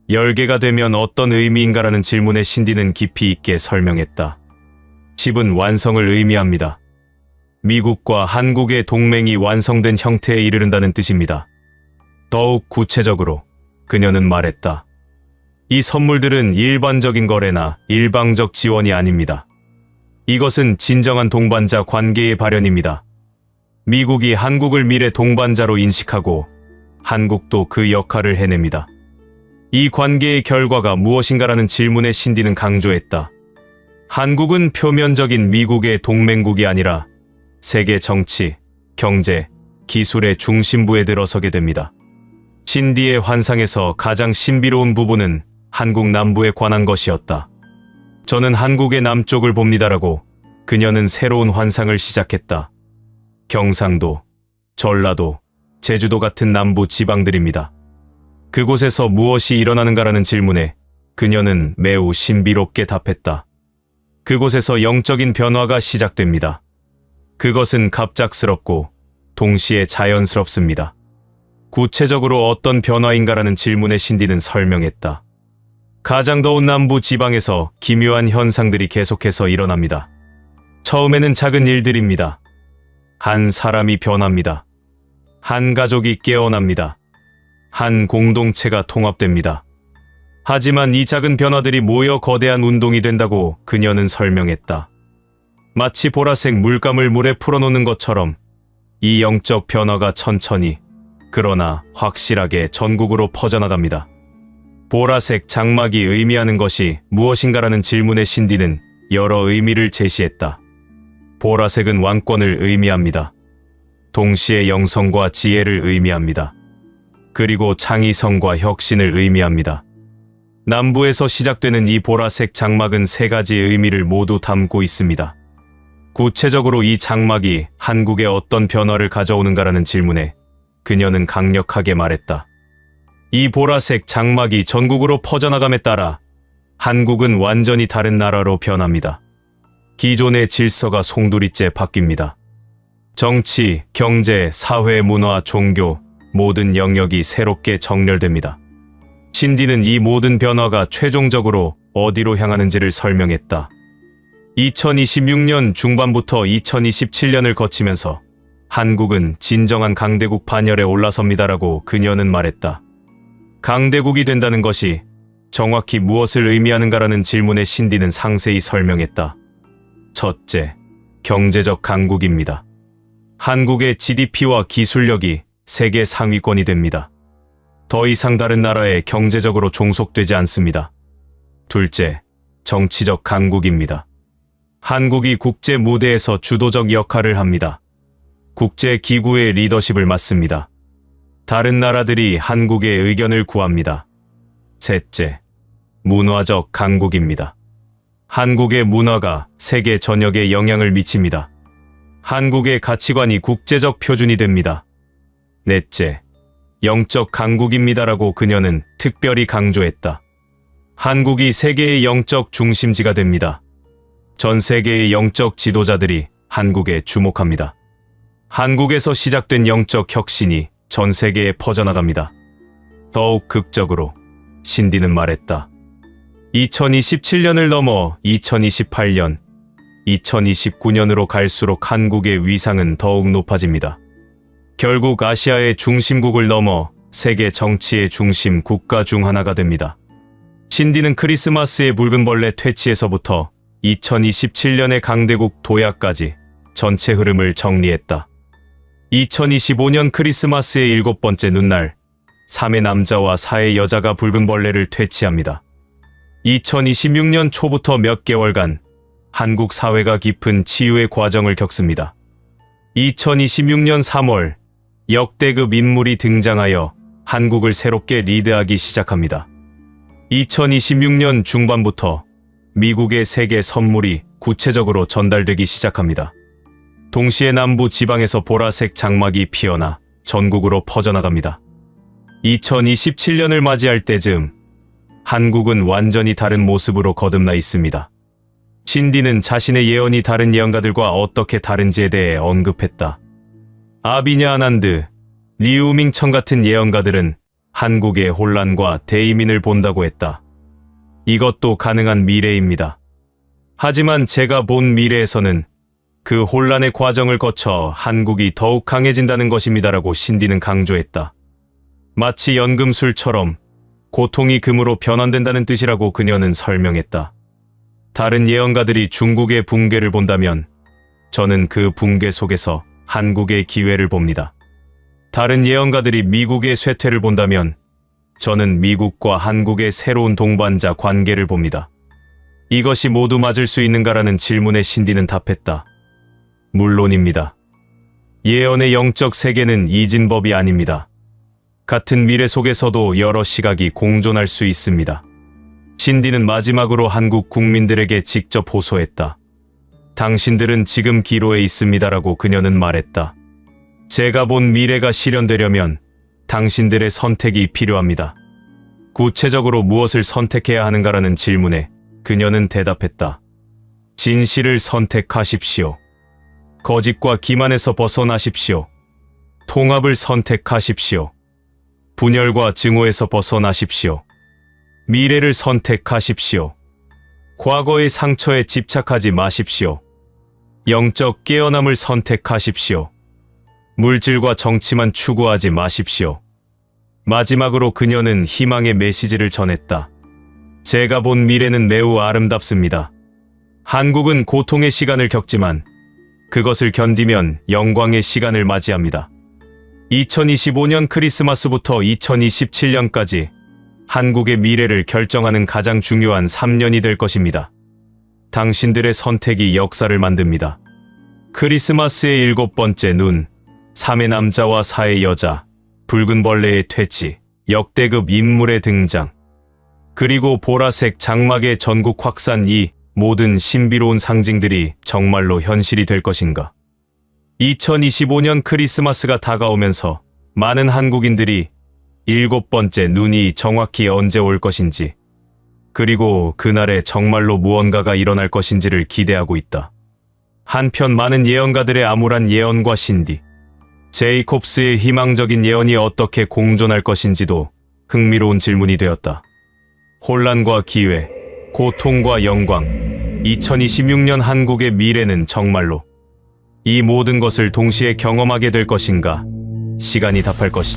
10개가 되면 어떤 의미인가라는 질문에 신디는 깊이 있게 설명했다. 집은 완성을 의미합니다. 미국과 한국의 동맹이 완성된 형태에 이르른다는 뜻입니다. 더욱 구체적으로 그녀는 말했다. 이 선물들은 일반적인 거래나 일방적 지원이 아닙니다. 이것은 진정한 동반자 관계의 발현입니다. 미국이 한국을 미래 동반자로 인식하고 한국도 그 역할을 해냅니다. 이 관계의 결과가 무엇인가라는 질문에 신디는 강조했다. 한국은 표면적인 미국의 동맹국이 아니라 세계 정치, 경제, 기술의 중심부에 들어서게 됩니다. 신디의 환상에서 가장 신비로운 부분은 한국 남부에 관한 것이었다. 저는 한국의 남쪽을 봅니다라고 그녀는 새로운 환상을 시작했다. 경상도, 전라도, 제주도 같은 남부 지방들입니다. 그곳에서 무엇이 일어나는가라는 질문에 그녀는 매우 신비롭게 답했다. 그곳에서 영적인 변화가 시작됩니다. 그것은 갑작스럽고 동시에 자연스럽습니다. 구체적으로 어떤 변화인가라는 질문에 신디는 설명했다. 가장 더운 남부 지방에서 기묘한 현상들이 계속해서 일어납니다. 처음에는 작은 일들입니다. 한 사람이 변합니다. 한 가족이 깨어납니다. 한 공동체가 통합됩니다. 하지만 이 작은 변화들이 모여 거대한 운동이 된다고 그녀는 설명했다. 마치 보라색 물감을 물에 풀어놓는 것처럼 이 영적 변화가 천천히, 그러나 확실하게 전국으로 퍼져나갑니다. 보라색 장막이 의미하는 것이 무엇인가라는 질문에 신디는 여러 의미를 제시했다. 보라색은 왕권을 의미합니다. 동시에 영성과 지혜를 의미합니다. 그리고 창의성과 혁신을 의미합니다. 남부에서 시작되는 이 보라색 장막은 세 가지의 의미를 모두 담고 있습니다. 구체적으로 이 장막이 한국에 어떤 변화를 가져오는가라는 질문에 그녀는 강력하게 말했다. 이 보라색 장막이 전국으로 퍼져나감에 따라 한국은 완전히 다른 나라로 변합니다. 기존의 질서가 송두리째 바뀝니다. 정치, 경제, 사회, 문화, 종교 모든 영역이 새롭게 정렬됩니다. 신디는 이 모든 변화가 최종적으로 어디로 향하는지를 설명했다. 2026년 중반부터 2027년을 거치면서 한국은 진정한 강대국 반열에 올라섭니다라고 그녀는 말했다. 강대국이 된다는 것이 정확히 무엇을 의미하는가라는 질문에 신디는 상세히 설명했다. 첫째, 경제적 강국입니다. 한국의 GDP와 기술력이 세계 상위권이 됩니다. 더 이상 다른 나라에 경제적으로 종속되지 않습니다. 둘째, 정치적 강국입니다. 한국이 국제 무대에서 주도적 역할을 합니다. 국제 기구의 리더십을 맡습니다. 다른 나라들이 한국의 의견을 구합니다. 셋째, 문화적 강국입니다. 한국의 문화가 세계 전역에 영향을 미칩니다. 한국의 가치관이 국제적 표준이 됩니다. 넷째, 영적 강국입니다라고 그녀는 특별히 강조했다. 한국이 세계의 영적 중심지가 됩니다. 전 세계의 영적 지도자들이 한국에 주목합니다. 한국에서 시작된 영적 혁신이 전 세계에 퍼져나갑니다. 더욱 극적으로 신디는 말했다. 2027년을 넘어 2028년, 2029년으로 갈수록 한국의 위상은 더욱 높아집니다. 결국 아시아의 중심국을 넘어 세계 정치의 중심 국가 중 하나가 됩니다. 신디는 크리스마스의 붉은 벌레 퇴치에서부터 2027년의 강대국 도약까지 전체 흐름을 정리했다. 2025년 크리스마스의 7번째 눈날, 3의 남자와 4의 여자가 붉은 벌레를 퇴치합니다. 2026년 초부터 몇 개월간 한국 사회가 깊은 치유의 과정을 겪습니다. 2026년 3월, 역대급 인물이 등장하여 한국을 새롭게 리드하기 시작합니다. 2026년 중반부터 미국의 세계 선물이 구체적으로 전달되기 시작합니다. 동시에 남부 지방에서 보라색 장막이 피어나 전국으로 퍼져나갑니다. 2027년을 맞이할 때쯤 한국은 완전히 다른 모습으로 거듭나 있습니다. 신디는 자신의 예언이 다른 예언가들과 어떻게 다른지에 대해 언급했다. 아비냐 아난드, 리우밍청 같은 예언가들은 한국의 혼란과 대이민을 본다고 했다. 이것도 가능한 미래입니다. 하지만 제가 본 미래에서는 그 혼란의 과정을 거쳐 한국이 더욱 강해진다는 것입니다라고 신디는 강조했다. 마치 연금술처럼 고통이 금으로 변환된다는 뜻이라고 그녀는 설명했다. 다른 예언가들이 중국의 붕괴를 본다면 저는 그 붕괴 속에서 한국의 기회를 봅니다. 다른 예언가들이 미국의 쇠퇴를 본다면 저는 미국과 한국의 새로운 동반자 관계를 봅니다. 이것이 모두 맞을 수 있는가라는 질문에 신디는 답했다. 물론입니다. 예언의 영적 세계는 잊은 법이 아닙니다. 같은 미래 속에서도 여러 시각이 공존할 수 있습니다. 신디는 마지막으로 한국 국민들에게 직접 호소했다. 당신들은 지금 기로에 있습니다라고 그녀는 말했다. 제가 본 미래가 실현되려면 당신들의 선택이 필요합니다. 구체적으로 무엇을 선택해야 하는가라는 질문에 그녀는 대답했다. 진실을 선택하십시오. 거짓과 기만에서 벗어나십시오. 통합을 선택하십시오. 분열과 증오에서 벗어나십시오. 미래를 선택하십시오. 과거의 상처에 집착하지 마십시오. 영적 깨어남을 선택하십시오. 물질과 정치만 추구하지 마십시오. 마지막으로 그녀는 희망의 메시지를 전했다. 제가 본 미래는 매우 아름답습니다. 한국은 고통의 시간을 겪지만 그것을 견디면 영광의 시간을 맞이합니다. 2025년 크리스마스부터 2027년까지 한국의 미래를 결정하는 가장 중요한 3년이 될 것입니다. 당신들의 선택이 역사를 만듭니다. 크리스마스의 7번째 눈, 3의 남자와 4의 여자, 붉은 벌레의 퇴치, 역대급 인물의 등장, 그리고 보라색 장막의 전국 확산, 이 모든 신비로운 상징들이 정말로 현실이 될 것인가? 2025년 크리스마스가 다가오면서 많은 한국인들이 7번째 눈이 정확히 언제 올 것인지, 그리고 그날에 정말로 무언가가 일어날 것인지를 기대하고 있다. 한편 많은 예언가들의 암울한 예언과 신디, 제이콥스의 희망적인 예언이 어떻게 공존할 것인지도 흥미로운 질문이 되었다. 혼란과 기회, 고통과 영광, 2026년 한국의 미래는 정말로 이 모든 것을 동시에 경험하게 될 것인가? 시간이 답할 것이다.